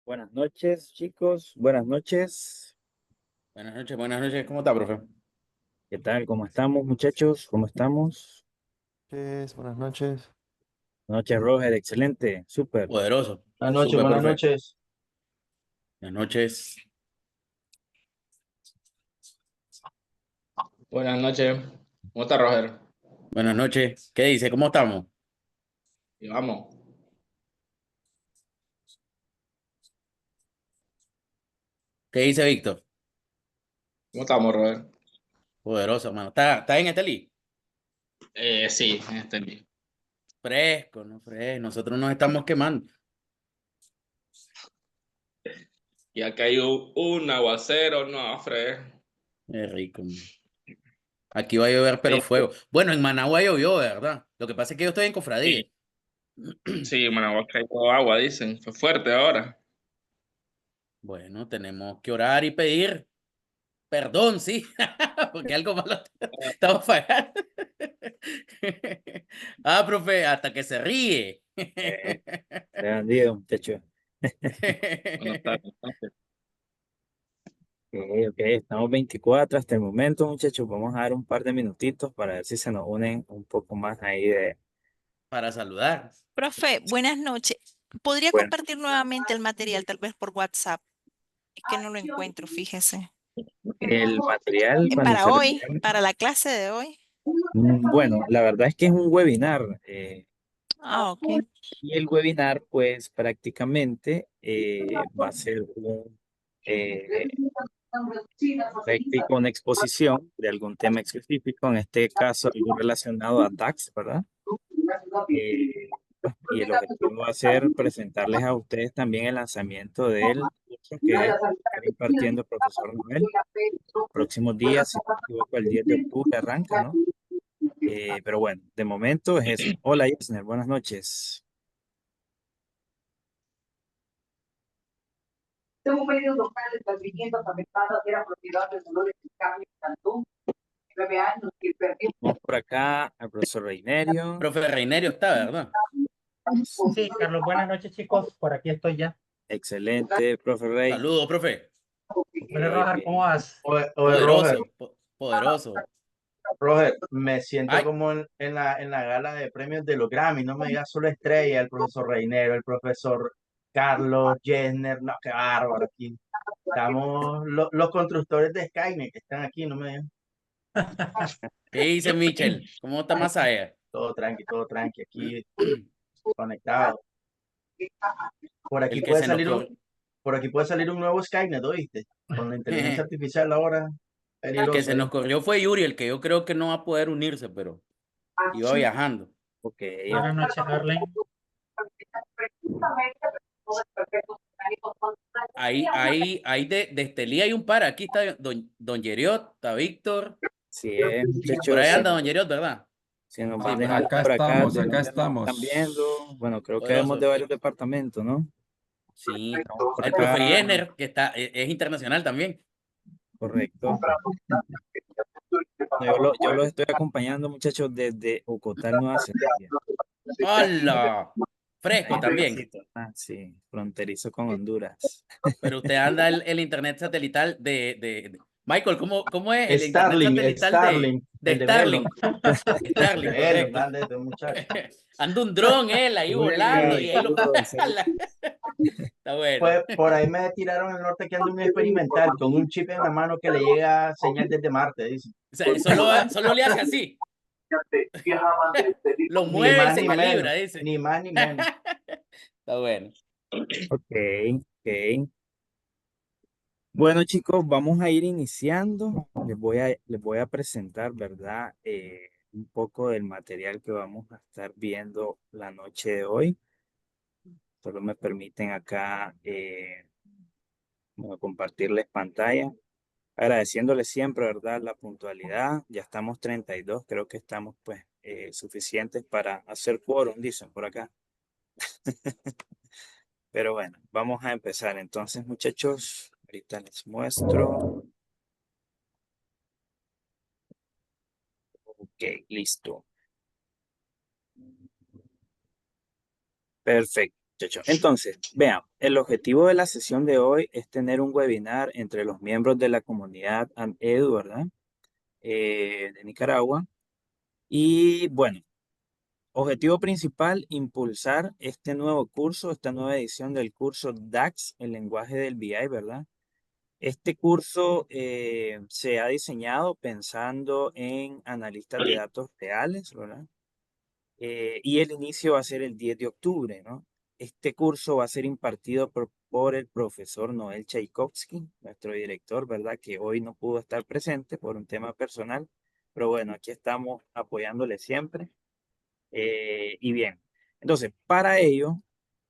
Buenas noches, chicos. Buenas noches. Buenas noches, ¿cómo está, profe? ¿Qué tal? ¿Cómo estamos, muchachos? ¿Cómo estamos? Buenas noches. Buenas noches, Roger. Excelente. Súper. Poderoso. Buenas noches, Súper, buenas profe. noches. Buenas noches. Buenas noches. ¿Cómo está, Roger? Buenas noches. ¿Qué dice? ¿Cómo estamos? Y vamos. ¿Qué dice Víctor? ¿Cómo estamos, Roger? Poderoso, hermano. ¿Está en Estelí? Sí, entendí. Fresco, no fresco. Nosotros nos estamos quemando. Y acá hay un aguacero, no, Fred. Es rico, man. Aquí va a llover, pero Ahí- fuego. Bueno, en Managua llovió, ¿verdad? Lo que pasa es que yo estoy en Sí, Cofradía. sí, Managua ha caído agua, dicen. Fue fuerte ahora. Bueno, tenemos que orar y pedir perdón, sí, porque algo malo estamos pagando. Ah, profe, hasta que se ríe. Rendido, muchachos. Buenas tardes. Ok, ok. Estamos 24 hasta el momento, muchachos. Vamos a dar un par de minutitos para ver si se nos unen un poco más ahí de... Para saludar. Profe, buenas noches. ¿Podría Bueno, compartir nuevamente el material, tal vez por WhatsApp? Es que no lo encuentro, fíjese. el material cuando Para se hoy, refiere... para la clase de hoy. Bueno, la verdad es que es un webinar. Ah, ok. Y el webinar, pues prácticamente va a ser un... eh, práctica una exposición de algún tema específico, en este caso algo relacionado a tax, ¿verdad? Y el objetivo va a ser presentarles a ustedes también el lanzamiento del curso que está impartiendo el profesor Noel. Próximos días, si no me equivoco, el 10 de octubre arranca, ¿no? Pero bueno, de momento es eso. Hola, Yesner, buenas noches. Según medios locales, las viviendas afectadas eran propiedad de Dolores Carmen Cantón, 9 años, que perdió. Vamos por acá al profesor Reinerio. Profe Reinerio está, ¿verdad? Sí, Carlos, buenas noches, chicos. Por aquí estoy ya. Excelente, profe Rey. Saludos, profe. Ok, Hola, Rojar, ¿cómo ok. vas? Oye, Roger, Poderoso, poderoso. Roger, me siento Ay, como en la gala de premios de los Grammy. No me digas solo estrella, el profesor Reinero, el profesor Carlos Jesner. No, qué bárbaro aquí. Estamos los constructores de Skynet que están aquí, no me digan. ¿qué dice Michel? ¿Cómo está más allá? Todo tranqui, aquí conectado. Por aquí El que puede se nos salir un, corrió. por aquí puede salir un nuevo Skynet, ¿oíste? Con la inteligencia artificial ahora, El que peligroso, se ¿eh? nos corrió fue Yuri, el que yo creo que no va a poder unirse, pero iba viajando. Ok, Buenas noches, Arlen. Ahí de Estelí hay un par. Aquí está don Yeriot, está Víctor. sí, Por ahí muchachos, anda don Yeriot, ¿verdad? si nos Sí, van por dejando ahí. por acá de Acá dónde nos están estamos. viendo, bueno, creo que vemos de Poderoso. varios departamentos, ¿no? Sí. Vamos por El profe acá, Jenner, que está, es internacional también. correcto. No, yo los estoy acompañando, muchachos, desde Ocotal, Nueva Zelanda. ¡Hola! Fresco Ahí también. pegacito. Ah, sí, fronterizo con Honduras. Pero usted anda el internet satelital Michael, ¿cómo es el internet Starling, satelital Starling, de el de Velo. Starlink? Starlink, Velo, correcto. grande este muchacho. Anda un dron él ahí volando Uy, y ahí lo saludos, saludos. jala. Está bueno. Pues por ahí me tiraron el norte que anda un experimental con un chip en la mano que le llega señal desde Marte, dice. O sea, solo le hace así. Lo Ni mueve y más se ni menos, calibra, dice. ni más ni menos. Está bueno. Ok, ok. Bueno, chicos, vamos a ir iniciando. Les voy a presentar, ¿verdad? Un poco del material que vamos a estar viendo la noche de hoy. Solo me permiten acá bueno, compartirles pantalla. Agradeciéndoles siempre, ¿verdad? La puntualidad. Ya estamos 32. Creo que estamos pues suficientes para hacer quórum, dicen por acá. Pero bueno, vamos a empezar. Entonces, muchachos, ahorita les muestro. Ok, listo. Perfecto. Muchachos. Entonces, vean, el objetivo de la sesión de hoy es tener un webinar entre los miembros de la comunidad ANEDU, ¿verdad? De Nicaragua. Y bueno, objetivo principal, impulsar este nuevo curso, esta nueva edición del curso DAX, el lenguaje del BI, ¿verdad? Este curso se ha diseñado pensando en analistas de datos reales, ¿verdad? Y el inicio va a ser el 10 de octubre, ¿no? Este curso va a ser impartido por el profesor Noel Tchaikovsky, nuestro director, ¿verdad? Que hoy no pudo estar presente por un tema personal, pero bueno, aquí estamos apoyándole siempre. Y bien, entonces, para ello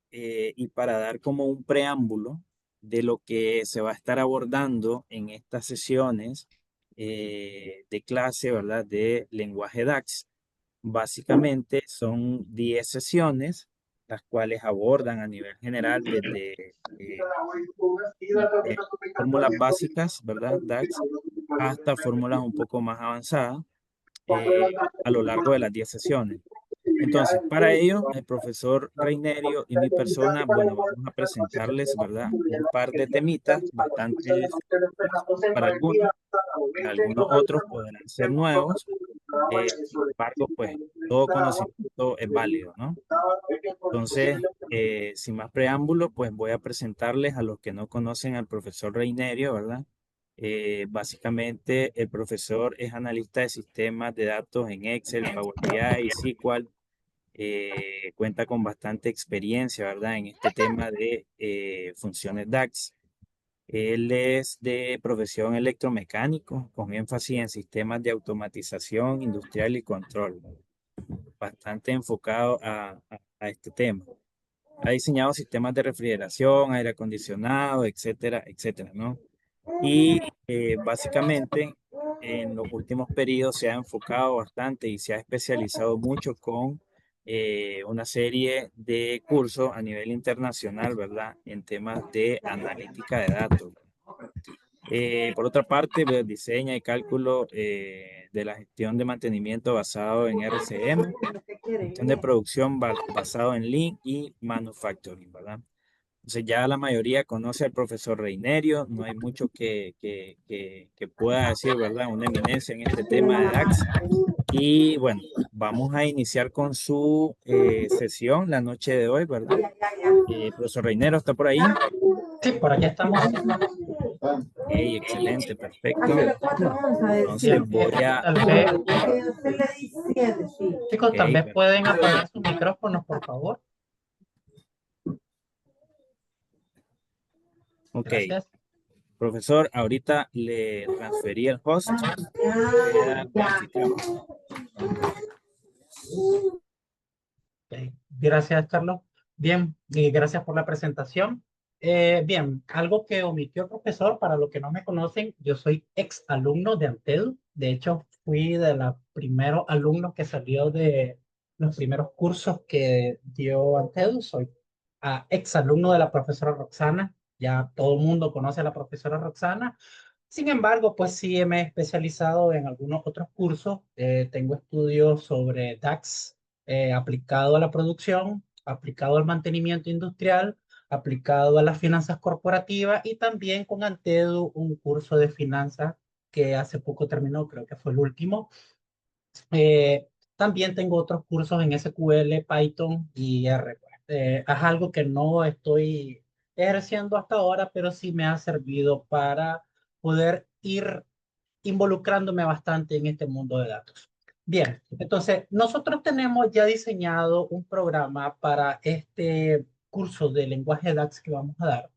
y para dar como un preámbulo de lo que se va a estar abordando en estas sesiones de clase, ¿verdad? De lenguaje DAX. Básicamente son 10 sesiones, las cuales abordan a nivel general desde fórmulas básicas, ¿verdad? DAX, hasta fórmulas un poco más avanzadas a lo largo de las 10 sesiones. Entonces, para ello, el profesor Reinerio y mi persona, bueno, vamos a presentarles, ¿verdad? Un par de temitas bastante para algunos otros podrán ser nuevos. Sin embargo, pues todo conocimiento es válido, ¿no? Entonces, sin más preámbulo, pues voy a presentarles a los que no conocen al profesor Reinerio, ¿verdad? Básicamente, el profesor es analista de sistemas de datos en Excel, Power BI y SQL. Cuenta con bastante experiencia, ¿verdad? En este tema de funciones DAX. Él es de profesión electromecánico, con énfasis en sistemas de automatización industrial y control, bastante enfocado a este tema. Ha diseñado sistemas de refrigeración, aire acondicionado, etcétera, etcétera, ¿no? Y básicamente en los últimos periodos se ha enfocado bastante y se ha especializado mucho con una serie de cursos a nivel internacional, ¿verdad? En temas de analítica de datos. Por otra parte, pues, diseña y cálculo de la gestión de mantenimiento basado en RCM, gestión de producción basado en Lean y manufacturing, ¿verdad? Entonces ya la mayoría conoce al profesor Reinerio, no hay mucho que pueda decir, ¿verdad? Una eminencia en este tema de DAX. Y bueno, vamos a iniciar con su sesión la noche de hoy, ¿verdad? Profesor Reinero, ¿está por ahí? Sí, por aquí estamos. Excelente, perfecto. Entonces voy a... Tal vez, chicos, tal vez Ok, pueden apagar sus micrófonos, por favor. ok. Gracias. Profesor, ahorita le transferí el host. Queda de anfitrión. Gracias, Carlos. Bien, y gracias por la presentación. Bien, algo que omitió el profesor, para los que no me conocen, yo soy ex alumno de Antedu. De hecho, fui de los primeros alumnos que salió de los primeros cursos que dio Antedu. Soy ex alumno de la profesora Roxana. Ya todo el mundo conoce a la profesora Roxana. Sin embargo, pues sí me he especializado en algunos otros cursos. Tengo estudios sobre DAX aplicado a la producción, aplicado al mantenimiento industrial, aplicado a las finanzas corporativas y también con Antedu un curso de finanzas que hace poco terminó, creo que fue el último. También tengo otros cursos en SQL, Python y R. Es algo que no estoy ejerciendo hasta ahora, pero sí me ha servido para poder ir involucrándome bastante en este mundo de datos. Bien, entonces nosotros tenemos ya diseñado un programa para este curso de lenguaje DAX que vamos a dar.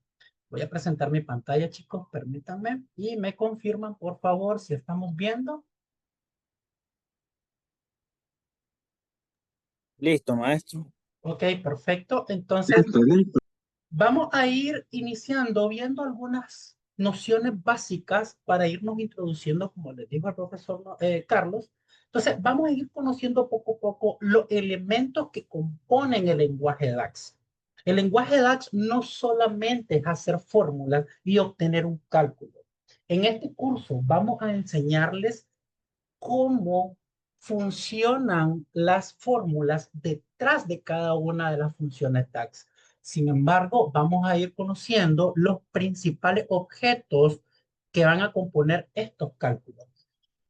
Voy a presentar mi pantalla, chicos, permítanme, y me confirman, por favor, si estamos viendo. Listo, maestro. Ok, perfecto. Entonces, vamos a ir iniciando viendo algunas nociones básicas para irnos introduciendo, como les dijo el profesor Carlos. Entonces, vamos a ir conociendo poco a poco los elementos que componen el lenguaje DAX. El lenguaje DAX no solamente es hacer fórmulas y obtener un cálculo. En este curso vamos a enseñarles cómo funcionan las fórmulas detrás de cada una de las funciones DAX. Sin embargo, vamos a ir conociendo los principales objetos que van a componer estos cálculos,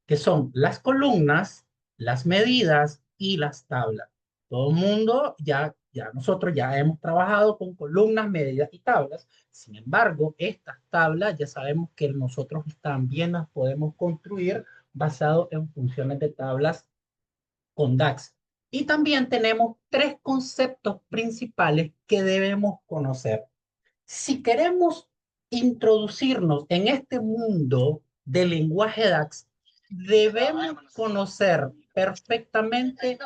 que son las columnas, las medidas y las tablas. Todo el mundo, nosotros ya hemos trabajado con columnas, medidas y tablas. Sin embargo, estas tablas ya sabemos que nosotros también las podemos construir basado en funciones de tablas con DAX. Y también tenemos tres conceptos principales que debemos conocer. Si queremos introducirnos en este mundo del lenguaje DAX, debemos conocer perfectamente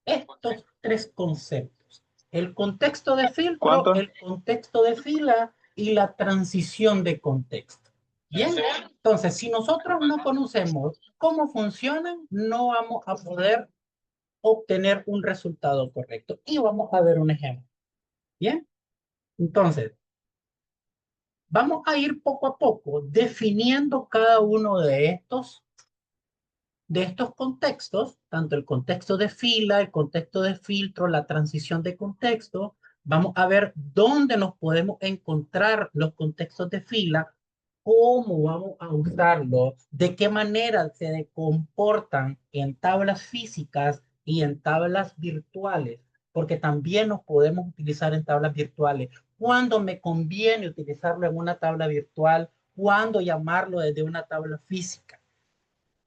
estos tres conceptos: el contexto de filtro, ¿Cuánto? el contexto de fila y la transición de contexto. Bien, entonces si nosotros no conocemos cómo funcionan, no vamos a poder obtener un resultado correcto. Y vamos a ver un ejemplo. Bien, entonces vamos a ir poco a poco definiendo cada uno de estos contextos, tanto el contexto de fila, el contexto de filtro, la transición de contexto. Vamos a ver dónde nos podemos encontrar los contextos de fila, cómo vamos a usarlos, de qué manera se comportan en tablas físicas y en tablas virtuales, porque también nos podemos utilizar en tablas virtuales. Cuándo me conviene utilizarlo en una tabla virtual, cuándo llamarlo desde una tabla física.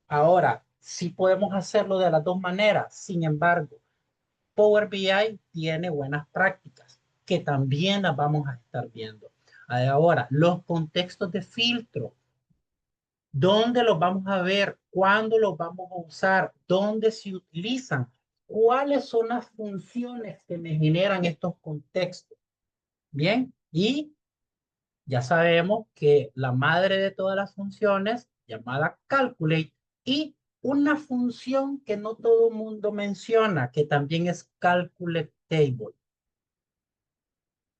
Ahora, sí podemos hacerlo de las dos maneras. Sin embargo, Power BI tiene buenas prácticas que también las vamos a estar viendo. Ahora, los contextos de filtro, ¿dónde los vamos a ver? ¿Cuándo los vamos a usar? ¿Dónde se utilizan? ¿Cuáles son las funciones que me generan estos contextos? Bien, y ya sabemos que la madre de todas las funciones, llamada calculate, y una función que no todo el mundo menciona, que también es calculate table.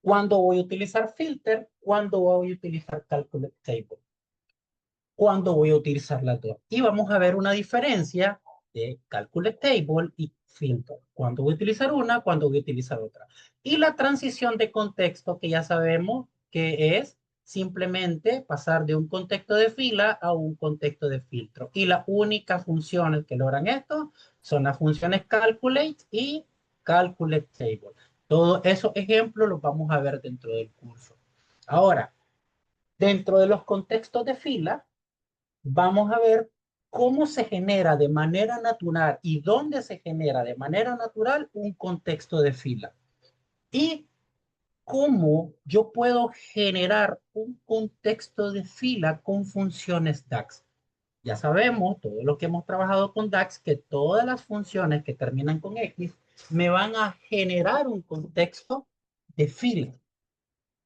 ¿Cuándo voy a utilizar filter? ¿Cuándo voy a utilizar calculate table? ¿Cuándo voy a utilizar las dos? Y vamos a ver una diferencia de calculate table y filter. ¿Cuándo voy a utilizar una? ¿Cuándo voy a utilizar otra? Y la transición de contexto, que ya sabemos que es simplemente pasar de un contexto de fila a un contexto de filtro. Y las únicas funciones que logran esto son las funciones calculate y calculate table. Todos esos ejemplos los vamos a ver dentro del curso. Ahora, dentro de los contextos de fila, vamos a ver cómo se genera de manera natural y dónde se genera de manera natural un contexto de fila. Y cómo yo puedo generar un contexto de fila con funciones DAX. Ya sabemos, todo lo que hemos trabajado con DAX, que todas las funciones que terminan con X me van a generar un contexto de fila.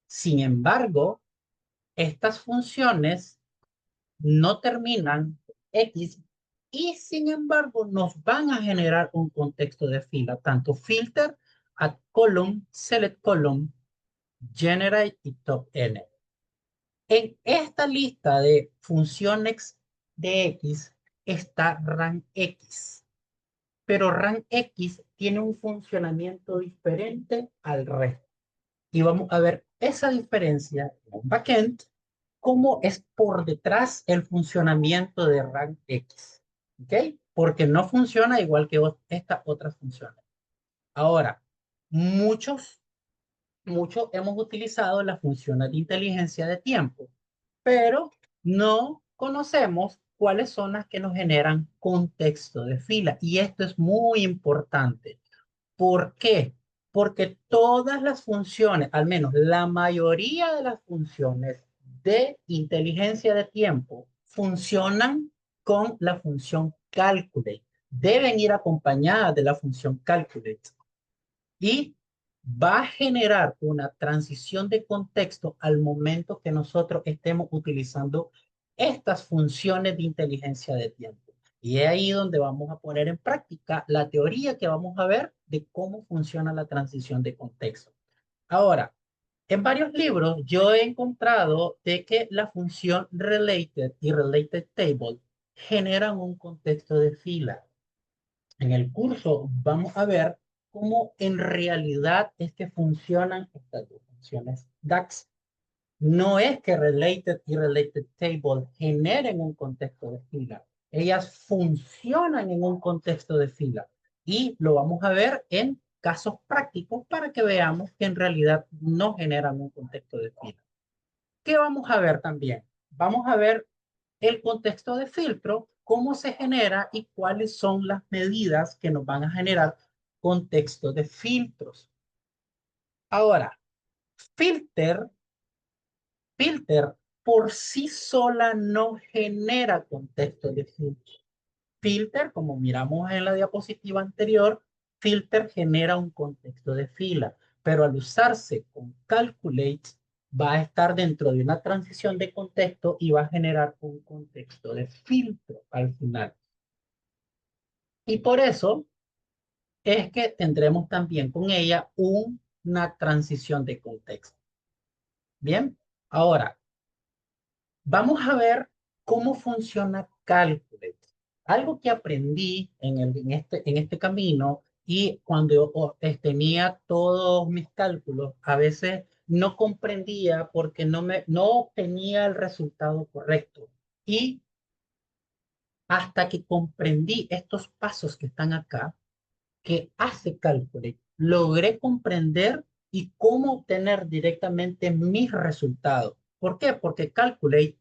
Sin embargo, estas funciones no terminan X y sin embargo nos van a generar un contexto de fila, tanto filter, add column, select column, generate y top n. En esta lista de funciones de X está RANX, pero RANX tiene un funcionamiento diferente al resto. Y vamos a ver esa diferencia en un backend, cómo es por detrás el funcionamiento de RANX. ¿Ok? Porque no funciona igual que estas otras funciones. Ahora, muchos hemos utilizado las funciones de inteligencia de tiempo, pero no conocemos cuáles son las que nos generan contexto de fila. Y esto es muy importante. ¿Por qué? Porque todas las funciones, al menos la mayoría de las funciones de inteligencia de tiempo, funcionan con la función calculate. Deben ir acompañadas de la función calculate. Y va a generar una transición de contexto al momento que nosotros estemos utilizando estas funciones de inteligencia de tiempo. Y es ahí donde vamos a poner en práctica la teoría que vamos a ver de cómo funciona la transición de contexto. Ahora, en varios libros yo he encontrado de que la función related y related table generan un contexto de fila. En el curso vamos a ver cómo en realidad es que funcionan estas dos funciones DAX. No es que related y related table generen un contexto de fila. Ellas funcionan en un contexto de fila. Y lo vamos a ver en casos prácticos para que veamos que en realidad no generan un contexto de fila. ¿Qué vamos a ver también? Vamos a ver el contexto de filtro, cómo se genera y cuáles son las medidas que nos van a generar contexto de filtros. Ahora, filter por sí sola no genera contexto de filtro. Filter, como miramos en la diapositiva anterior, filter genera un contexto de fila, pero al usarse con calculate va a estar dentro de una transición de contexto y va a generar un contexto de filtro al final. Y por eso es que tendremos también con ella una transición de contexto. Bien, ahora vamos a ver cómo funciona Calculate. Algo que aprendí en este camino y cuando yo tenía todos mis cálculos, a veces no comprendía porque no obtenía el resultado correcto. Y hasta que comprendí estos pasos que están acá, que hace Calculate, logré comprender y cómo obtener directamente mis resultados. ¿Por qué? Porque Calculate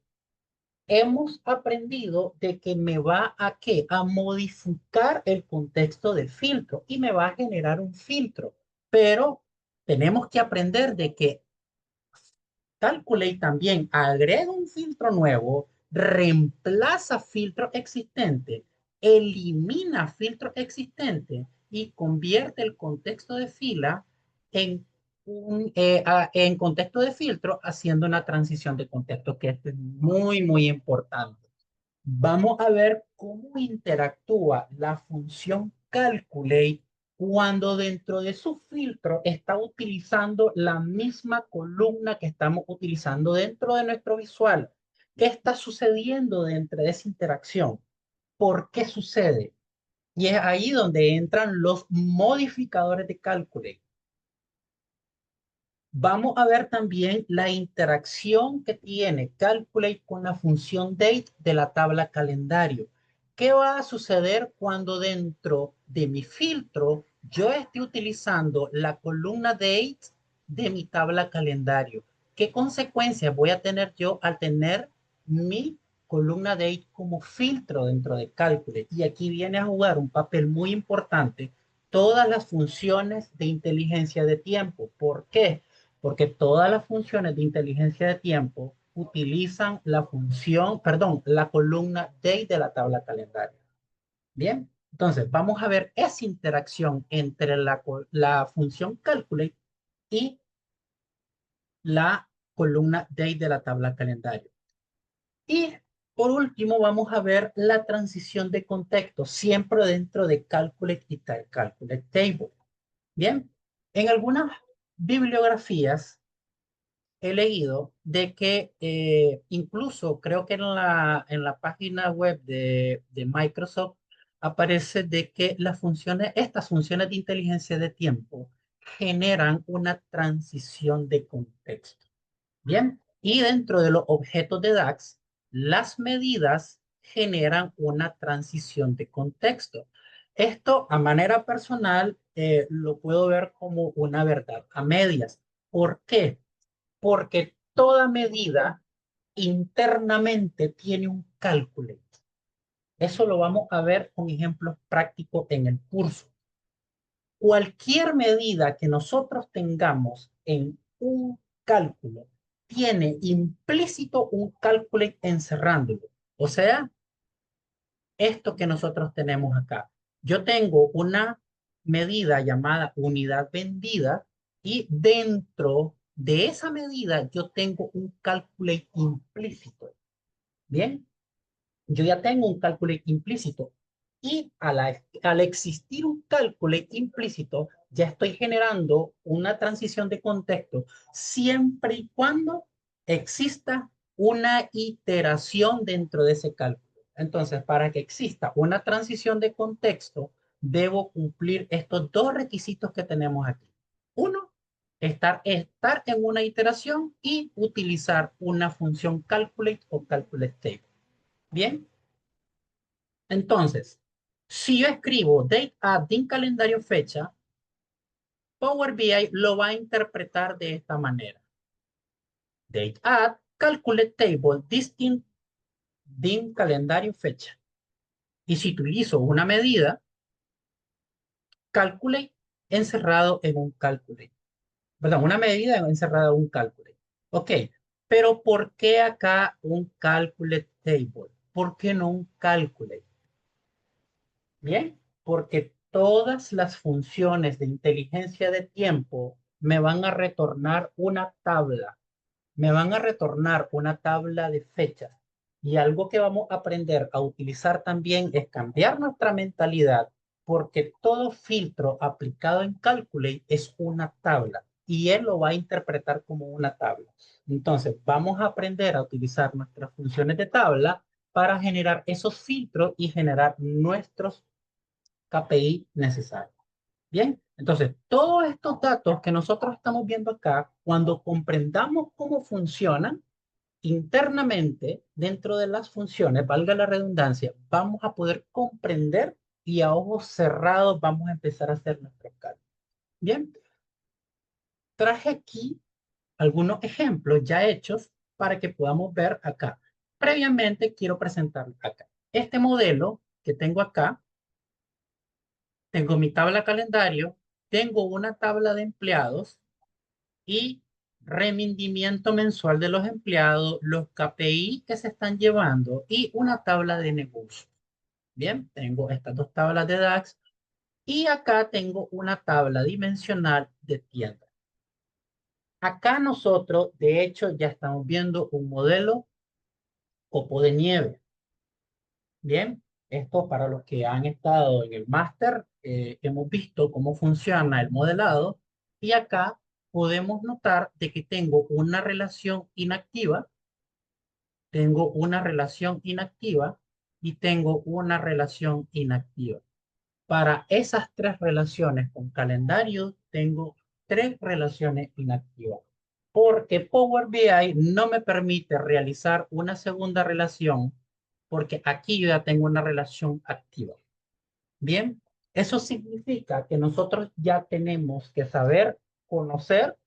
hemos aprendido de que me va a ¿qué? A modificar el contexto de filtro y me va a generar un filtro. Pero tenemos que aprender de que Calculate también agrega un filtro nuevo, reemplaza filtro existente, elimina filtro existente y convierte el contexto de fila en en contexto de filtro haciendo una transición de contexto, que esto es muy, muy importante. Vamos a ver cómo interactúa la función calculate cuando dentro de su filtro está utilizando la misma columna que estamos utilizando dentro de nuestro visual. ¿Qué está sucediendo dentro de esa interacción? ¿Por qué sucede? Y es ahí donde entran los modificadores de calculate. Vamos a ver también la interacción que tiene Calculate con la función date de la tabla calendario. ¿Qué va a suceder cuando dentro de mi filtro yo esté utilizando la columna date de mi tabla calendario? ¿Qué consecuencias voy a tener yo al tener mi columna date como filtro dentro de Calculate? Y aquí viene a jugar un papel muy importante todas las funciones de inteligencia de tiempo. ¿Por qué? Porque todas las funciones de inteligencia de tiempo utilizan la función, perdón, la columna date de la tabla calendario. Bien, entonces vamos a ver esa interacción entre la función calculate y la columna date de la tabla calendario. Y por último vamos a ver la transición de contexto, siempre dentro de calculate y calculate table. Bien, en algunas bibliografías he leído de que incluso creo que en la página web de Microsoft aparece de que estas funciones de inteligencia de tiempo generan una transición de contexto. Bien, y dentro de los objetos de DAX, las medidas generan una transición de contexto. Esto a manera personal lo puedo ver como una verdad a medias. ¿Por qué? Porque toda medida internamente tiene un cálculo. Eso lo vamos a ver con ejemplos prácticos en el curso. Cualquier medida que nosotros tengamos en un cálculo tiene implícito un cálculo encerrándolo. O sea, esto que nosotros tenemos acá. Yo tengo una medida llamada unidad vendida y dentro de esa medida yo tengo un cálculo implícito. Bien, yo ya tengo un cálculo implícito y al existir un cálculo implícito ya estoy generando una transición de contexto siempre y cuando exista una iteración dentro de ese cálculo. Entonces, para que exista una transición de contexto, debo cumplir estos dos requisitos que tenemos aquí. Uno, estar en una iteración y utilizar una función calculate o calculate table. Bien. Entonces, si yo escribo date add din calendario fecha, Power BI lo va a interpretar de esta manera. Date add calculate table distinct din calendario fecha. Y si utilizo una medida, calculate encerrado en un calculate. Perdón, una medida encerrada en un calculate. Ok, pero ¿por qué acá un calculate table? ¿Por qué no un calculate? Bien, porque todas las funciones de inteligencia de tiempo me van a retornar una tabla. Me van a retornar una tabla de fechas. Y algo que vamos a aprender a utilizar también es cambiar nuestra mentalidad, porque todo filtro aplicado en Calculate es una tabla y él lo va a interpretar como una tabla. Entonces, vamos a aprender a utilizar nuestras funciones de tabla para generar esos filtros y generar nuestros KPI necesarios. Bien, entonces todos estos datos que nosotros estamos viendo acá, cuando comprendamos cómo funcionan internamente dentro de las funciones, valga la redundancia, vamos a poder comprender y a ojos cerrados vamos a empezar a hacer nuestros cálculos. Bien, traje aquí algunos ejemplos ya hechos para que podamos ver acá. Previamente quiero presentarles acá. Este modelo que tengo acá, tengo mi tabla calendario, tengo una tabla de empleados y rendimiento mensual de los empleados, los KPI que se están llevando y una tabla de negocio. Bien, tengo estas dos tablas de DAX y acá tengo una tabla dimensional de tienda. Acá nosotros, de hecho, ya estamos viendo un modelo copo de nieve. Bien, esto para los que han estado en el máster, hemos visto cómo funciona el modelado y acá podemos notar de que tengo una relación inactiva, y tengo una relación inactiva. Para esas tres relaciones con calendario, tengo tres relaciones inactivas. Porque Power BI no me permite realizar una segunda relación, porque aquí yo ya tengo una relación activa. Bien, eso significa que nosotros ya tenemos que saber, conocer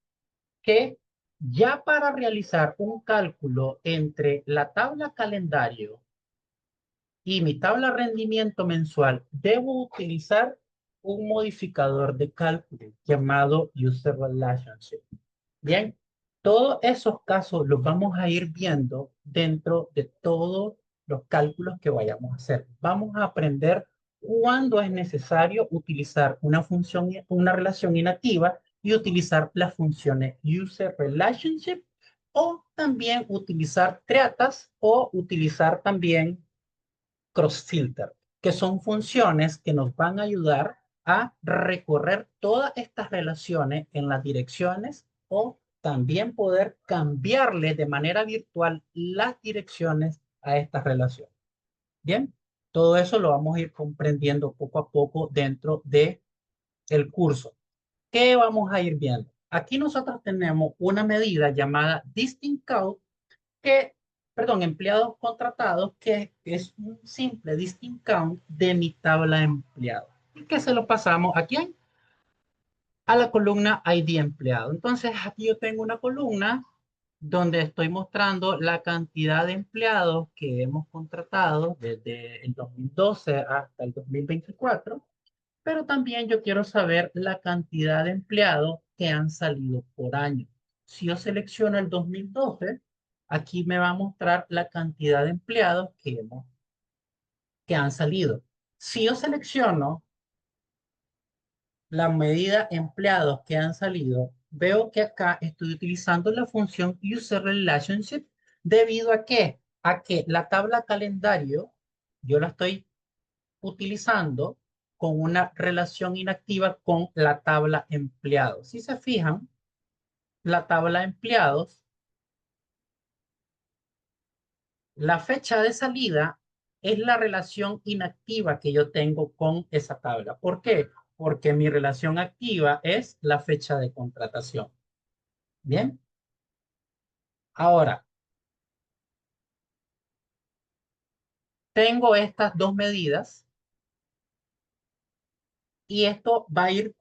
que ya para realizar un cálculo entre la tabla calendario y mi tabla rendimiento mensual, debo utilizar un modificador de cálculo llamado User Relationship. Bien, todos esos casos los vamos a ir viendo dentro de todos los cálculos que vayamos a hacer. Vamos a aprender cuándo es necesario utilizar una función, una relación inactiva y utilizar las funciones User Relationship o también utilizar triatas o utilizar también cross-filter, que son funciones que nos van a ayudar a recorrer todas estas relaciones en las direcciones o también poder cambiarle de manera virtual las direcciones a estas relaciones. Bien, todo eso lo vamos a ir comprendiendo poco a poco dentro de el curso. ¿Qué vamos a ir viendo? Aquí nosotros tenemos una medida llamada Distinct Count que, perdón, empleados contratados, que es un simple distinct count de mi tabla de empleados. ¿Y que se lo pasamos a quién? A la columna ID empleado. Entonces, aquí yo tengo una columna donde estoy mostrando la cantidad de empleados que hemos contratado desde el 2012 hasta el 2024, pero también yo quiero saber la cantidad de empleados que han salido por año. Si yo selecciono el 2012, aquí me va a mostrar la cantidad de empleados que han salido. Si yo selecciono la medida empleados que han salido, veo que acá estoy utilizando la función User Relationship debido a qué? A que la tabla calendario yo la estoy utilizando con una relación inactiva con la tabla empleados. Si se fijan, la tabla empleados, la fecha de salida es la relación inactiva que yo tengo con esa tabla. ¿Por qué? Porque mi relación activa es la fecha de contratación. Bien. Ahora, tengo estas dos medidas y esto va a ir,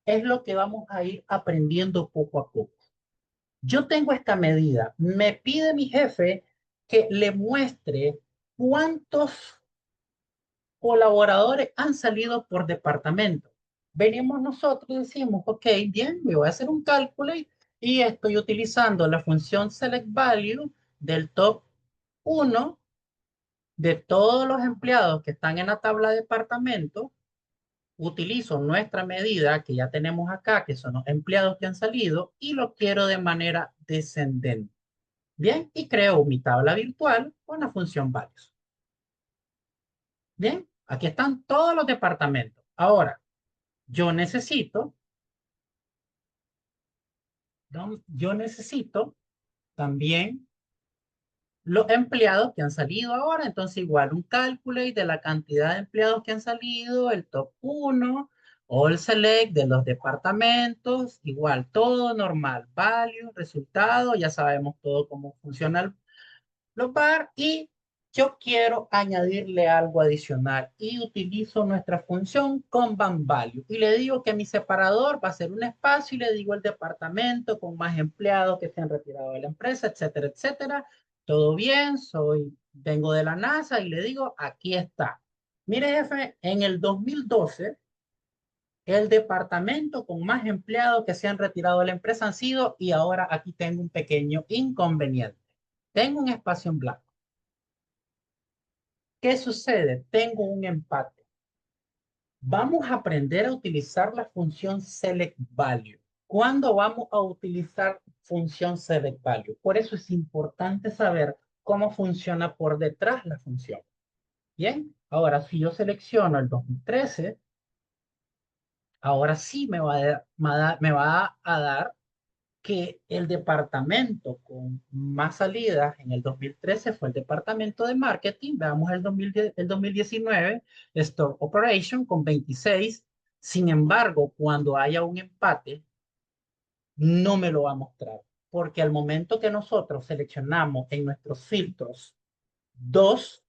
es lo que vamos a ir aprendiendo poco a poco. Yo tengo esta medida. Me pide mi jefe que le muestre cuántos colaboradores han salido por departamento. Venimos nosotros y decimos, ok, bien, me voy a hacer un cálculo y estoy utilizando la función select value del top 1 de todos los empleados que están en la tabla de departamento. Utilizo nuestra medida que ya tenemos acá, que son los empleados que han salido, y lo quiero de manera descendente. Bien, y creo mi tabla virtual con la función values. Bien, aquí están todos los departamentos. Ahora, yo necesito, yo necesito también los empleados que han salido ahora. Entonces, igual un cálculo de la cantidad de empleados que han salido, el top 1, all select de los departamentos, igual todo normal, value, resultado, ya sabemos todo cómo funciona los bar y yo quiero añadirle algo adicional y utilizo nuestra función Combine Value y le digo que mi separador va a ser un espacio y le digo el departamento con más empleados que se han retirado de la empresa, etcétera, etcétera. Todo bien, vengo de la NASA y le digo, aquí está. Mire, jefe, en el 2012, el departamento con más empleados que se han retirado de la empresa han sido, y ahora aquí tengo un pequeño inconveniente. Tengo un espacio en blanco. ¿Qué sucede? Tengo un empate. Vamos a aprender a utilizar la función select value. ¿Cuándo vamos a utilizar función select value? Por eso es importante saber cómo funciona por detrás la función. Bien, ahora si yo selecciono el 2013, ahora sí me va a dar que el departamento con más salidas en el 2013 fue el departamento de marketing. Veamos el 2019, Store Operation con 26. Sin embargo, cuando haya un empate, no me lo va a mostrar, porque al momento que nosotros seleccionamos en nuestros filtros dos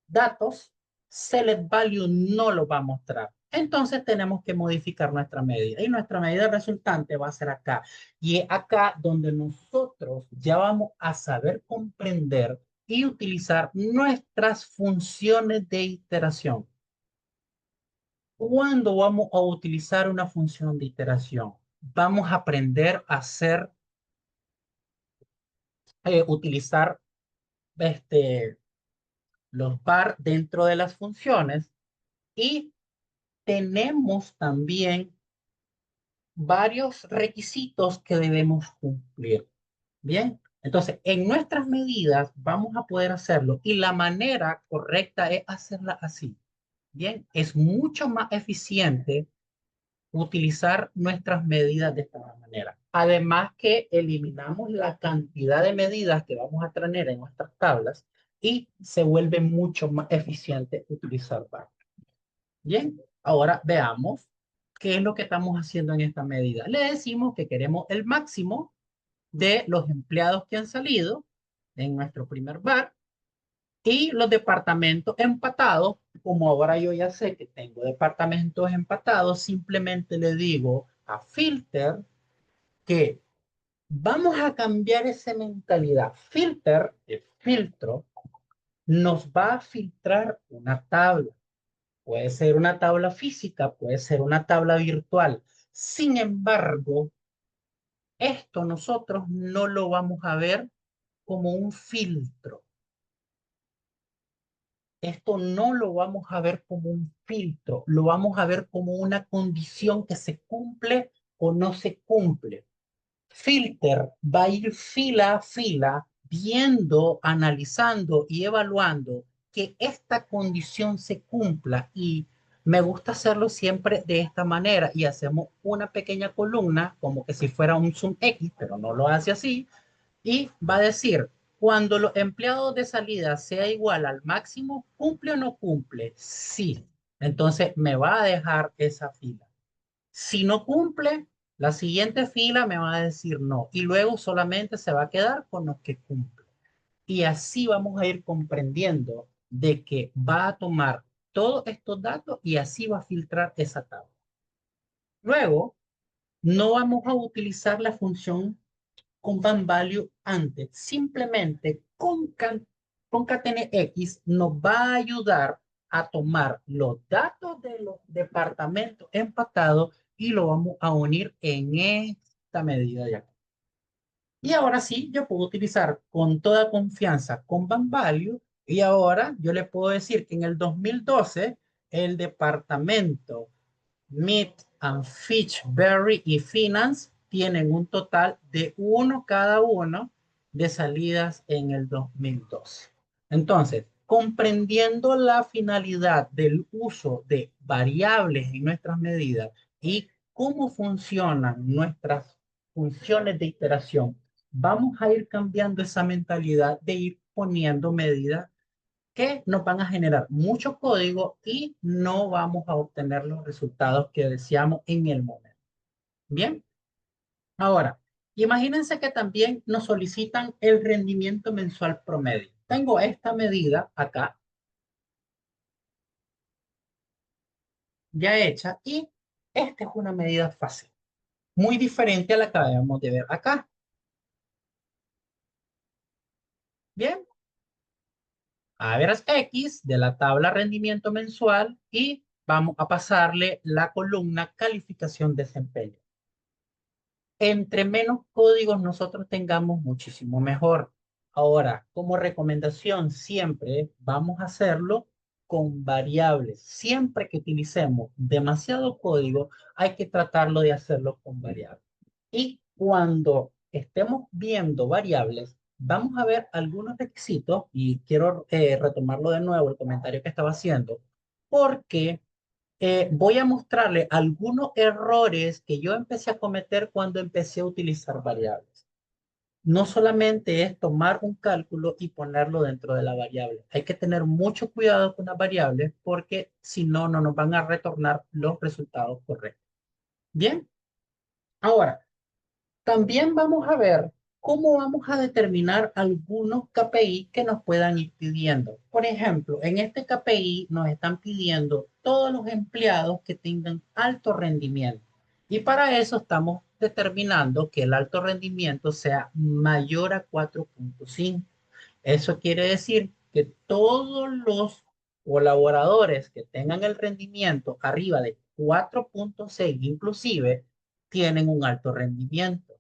datos, select value no lo va a mostrar. Entonces tenemos que modificar nuestra medida y nuestra medida resultante va a ser acá. Y es acá donde nosotros ya vamos a saber comprender y utilizar nuestras funciones de iteración. ¿Cuándo vamos a utilizar una función de iteración? Vamos a aprender a hacer, utilizar los var dentro de las funciones y tenemos también varios requisitos que debemos cumplir. Bien, entonces en nuestras medidas vamos a poder hacerlo y la manera correcta es hacerla así. Bien, es mucho más eficiente utilizar nuestras medidas de esta manera. Además que eliminamos la cantidad de medidas que vamos a tener en nuestras tablas y se vuelve mucho más eficiente utilizar var. Bien, ahora veamos qué es lo que estamos haciendo en esta medida. Le decimos que queremos el máximo de los empleados que han salido en nuestro primer bar y los departamentos empatados. Como ahora yo ya sé que tengo departamentos empatados, simplemente le digo a filter que vamos a cambiar esa mentalidad. Filter, el filtro, nos va a filtrar una tabla. Puede ser una tabla física, puede ser una tabla virtual. Sin embargo, esto nosotros no lo vamos a ver como un filtro. Esto no lo vamos a ver como un filtro, lo vamos a ver como una condición que se cumple o no se cumple. Filter va a ir fila a fila viendo, analizando y evaluando que esta condición se cumpla y me gusta hacerlo siempre de esta manera y hacemos una pequeña columna como que si fuera un zoom X, pero no lo hace así y va a decir Cuando los empleados de salida sea igual al máximo, ¿cumple o no cumple? Sí. Entonces me va a dejar esa fila. Si no cumple, la siguiente fila me va a decir no. Y luego solamente se va a quedar con los que cumplen. Y así vamos a ir comprendiendo de que va a tomar todos estos datos y así va a filtrar esa tabla. Luego, no vamos a utilizar la función compound value antes. Simplemente concatenar X nos va a ayudar a tomar los datos de los departamentos empatados y lo vamos a unir en esta medida de aquí. Y ahora sí, yo puedo utilizar con toda confianza compound value y ahora yo le puedo decir que en el 2012 el departamento Meat and Fitchburry y Finance tienen un total de uno cada uno de salidas en el 2012. Entonces, comprendiendo la finalidad del uso de variables en nuestras medidas y cómo funcionan nuestras funciones de iteración, vamos a ir cambiando esa mentalidad de ir poniendo medidas que nos van a generar mucho código y no vamos a obtener los resultados que deseamos en el momento. Bien, ahora, imagínense que también nos solicitan el rendimiento mensual promedio. Tengo esta medida acá ya hecha y esta es una medida fácil, muy diferente a la que acabamos de ver acá. Bien, a ver X de la tabla rendimiento mensual y vamos a pasarle la columna calificación desempeño. Entre menos códigos nosotros tengamos, muchísimo mejor. Ahora, como recomendación, siempre vamos a hacerlo con variables. Siempre que utilicemos demasiado código, hay que tratarlo de hacerlo con variables. Y cuando estemos viendo variables, vamos a ver algunos requisitos, y quiero retomarlo de nuevo, el comentario que estaba haciendo, porque voy a mostrarle algunos errores que yo empecé a cometer cuando empecé a utilizar variables. No solamente es tomar un cálculo y ponerlo dentro de la variable. Hay que tener mucho cuidado con las variables porque si no, no nos van a retornar los resultados correctos. Bien, ahora, también vamos a ver cómo vamos a determinar algunos KPI que nos puedan ir pidiendo. Por ejemplo, en este KPI nos están pidiendo todos los empleados que tengan alto rendimiento. Y para eso estamos determinando que el alto rendimiento sea mayor a 4.5. Eso quiere decir que todos los colaboradores que tengan el rendimiento arriba de 4.6 inclusive tienen un alto rendimiento.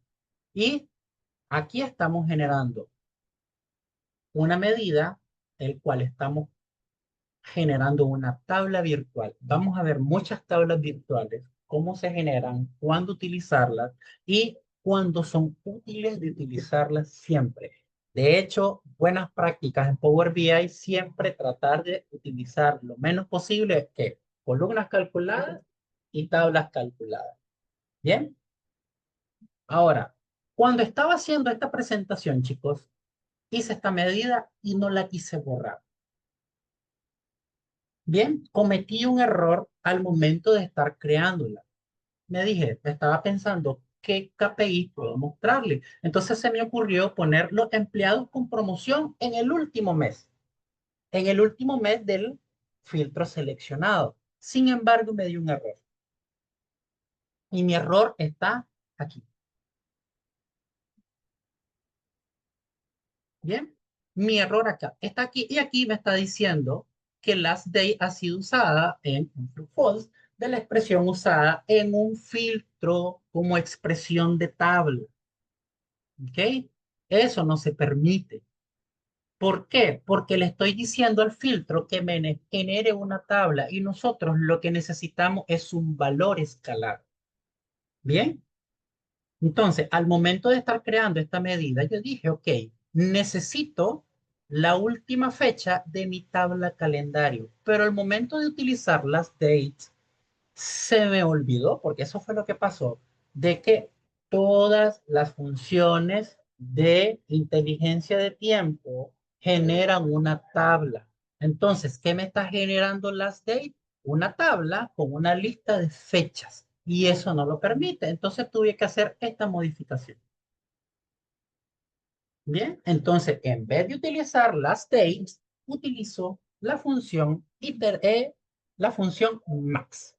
Y aquí estamos generando una medida, el cual estamos generando una tabla virtual. Vamos a ver muchas tablas virtuales, cómo se generan, cuándo utilizarlas y cuándo son útiles de utilizarlas siempre. De hecho, buenas prácticas en Power BI siempre tratar de utilizar lo menos posible que columnas calculadas y tablas calculadas. Bien. Ahora, cuando estaba haciendo esta presentación, chicos, hice esta medida y no la quise borrar. Bien, cometí un error al momento de estar creándola. Estaba pensando qué KPI puedo mostrarle. Entonces se me ocurrió poner los empleados con promoción en el último mes del filtro seleccionado. Sin embargo, me dio un error. Y mi error está aquí. Bien, mi error acá está aquí y aquí me está diciendo que last day ha sido usada en un true false de la expresión usada en un filtro como expresión de tabla. ¿Ok? Eso no se permite. ¿Por qué? Porque le estoy diciendo al filtro que me genere una tabla y nosotros lo que necesitamos es un valor escalar. Bien. Entonces, al momento de estar creando esta medida, yo dije, ok, necesito la última fecha de mi tabla calendario, pero al momento de utilizar las dates, se me olvidó, porque eso fue lo que pasó, de que todas las funciones de inteligencia de tiempo generan una tabla. Entonces, ¿qué me está generando last date? Una tabla con una lista de fechas. Y eso no lo permite. Entonces tuve que hacer esta modificación. Bien, entonces en vez de utilizar last dates, utilizo la función max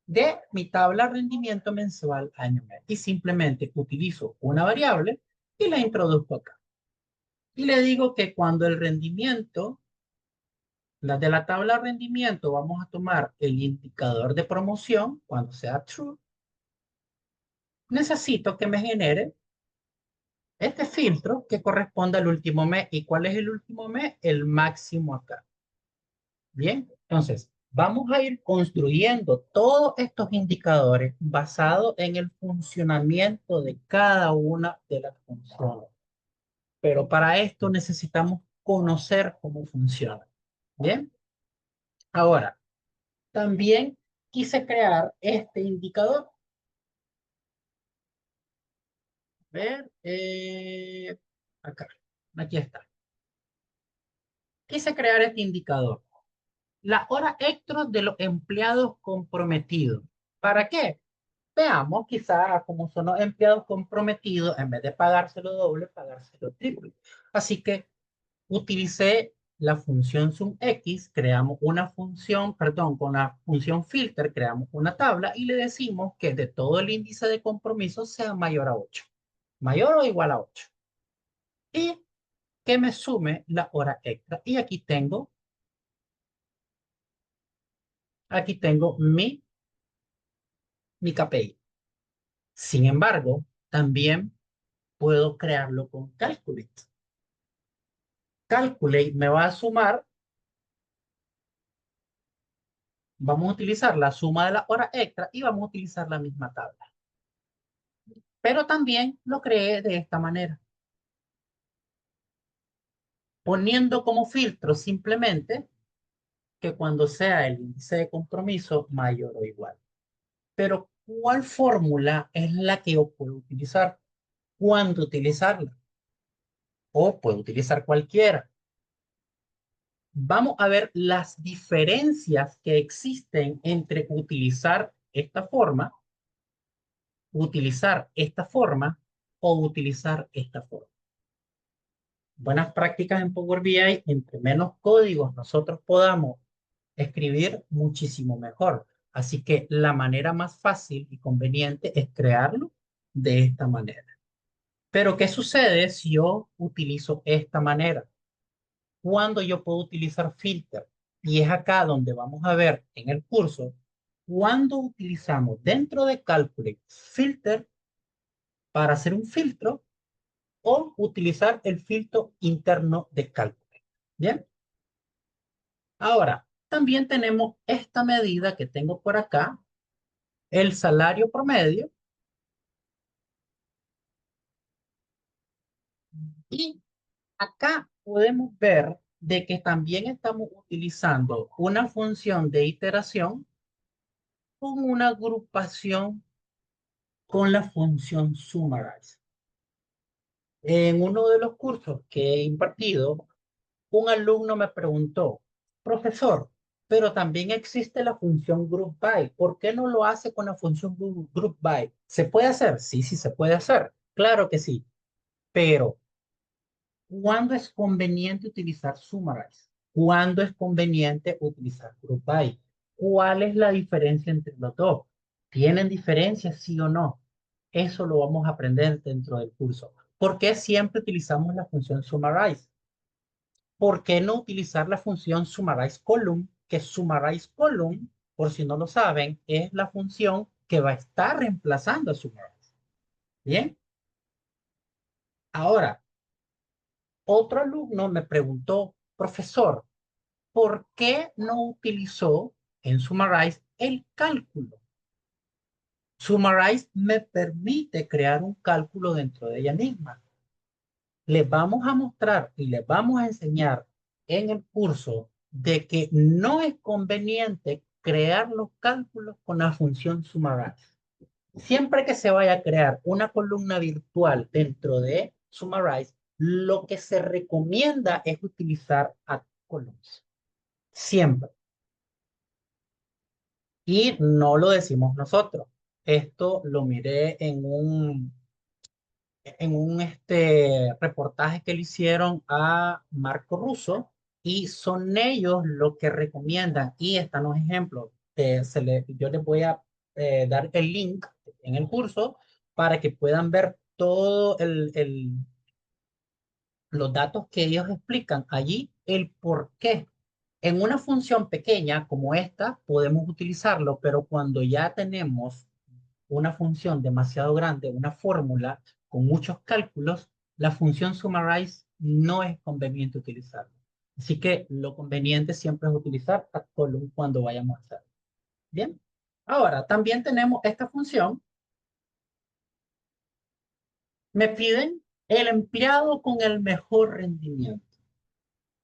de mi tabla rendimiento mensual año mes. Y simplemente utilizo una variable y la introduzco acá. Y le digo que cuando el rendimiento, la de la tabla rendimiento, vamos a tomar el indicador de promoción, cuando sea true, necesito que me genere este filtro que corresponde al último mes. ¿Y cuál es el último mes? El máximo acá. Bien, entonces vamos a ir construyendo todos estos indicadores basados en el funcionamiento de cada una de las funciones. Pero para esto necesitamos conocer cómo funciona. Bien, ahora también quise crear este indicador. Ver, acá, aquí está. Quise crear este indicador. La hora extra de los empleados comprometidos. ¿Para qué? Veamos quizá como son los empleados comprometidos, en vez de pagárselo doble, pagárselo triple. Así que utilicé la función sumX, creamos una función, perdón, con la función filter creamos una tabla y le decimos que de todo el índice de compromiso sea mayor a 8. Mayor o igual a 8. Y que me sume la hora extra. Y aquí tengo mi KPI. Sin embargo, también puedo crearlo con Calculate. Calculate me va a sumar, vamos a utilizar la suma de la hora extra y vamos a utilizar la misma tabla. Pero también lo creé de esta manera, poniendo como filtro simplemente que cuando sea el índice de compromiso mayor o igual. Pero, ¿cuál fórmula es la que yo puedo utilizar? ¿Cuándo utilizarla? O puedo utilizar cualquiera. Vamos a ver las diferencias que existen entre utilizar esta forma o utilizar esta forma. Buenas prácticas en Power BI, entre menos códigos nosotros podamos escribir, muchísimo mejor. Así que la manera más fácil y conveniente es crearlo de esta manera. Pero, ¿qué sucede si yo utilizo esta manera? Cuando yo puedo utilizar filter. Y es acá donde vamos a ver en el curso cuando utilizamos dentro de Calculate filter para hacer un filtro o utilizar el filtro interno de Calculate. Bien. Ahora, también tenemos esta medida que tengo por acá, el salario promedio. Y acá podemos ver de que también estamos utilizando una función de iteración con una agrupación con la función summarize. En uno de los cursos que he impartido, un alumno me preguntó, profesor, pero también existe la función group by. ¿Por qué no lo hace con la función group by? ¿Se puede hacer? Sí, sí se puede hacer. Claro que sí. Pero, ¿cuándo es conveniente utilizar summarize? ¿Cuándo es conveniente utilizar group by? ¿Cuál es la diferencia entre los dos? ¿Tienen diferencias, sí o no? Eso lo vamos a aprender dentro del curso. ¿Por qué siempre utilizamos la función summarize? ¿Por qué no utilizar la función summarize column? Que summarize column, por si no lo saben, es la función que va a estar reemplazando a summarize. Bien. Ahora, otro alumno me preguntó, profesor, ¿por qué no utilizó en summarize el cálculo? Summarize me permite crear un cálculo dentro de ella misma. Les vamos a mostrar y les vamos a enseñar en el curso de que no es conveniente crear los cálculos con la función summarize. Siempre que se vaya a crear una columna virtual dentro de summarize, lo que se recomienda es utilizar add columns. Siempre. Y no lo decimos nosotros. Esto lo miré en un reportaje que le hicieron a Marco Russo y son ellos los que recomiendan y están los ejemplos. Yo les voy a dar el link en el curso para que puedan ver todo los datos que ellos explican allí, el por qué. En una función pequeña como esta podemos utilizarlo, pero cuando ya tenemos una función demasiado grande, una fórmula con muchos cálculos, la función summarize no es conveniente utilizarla. Así que lo conveniente siempre es utilizar add column cuando vayamos a hacerlo. Bien. Ahora, también tenemos esta función. Me piden el empleado con el mejor rendimiento.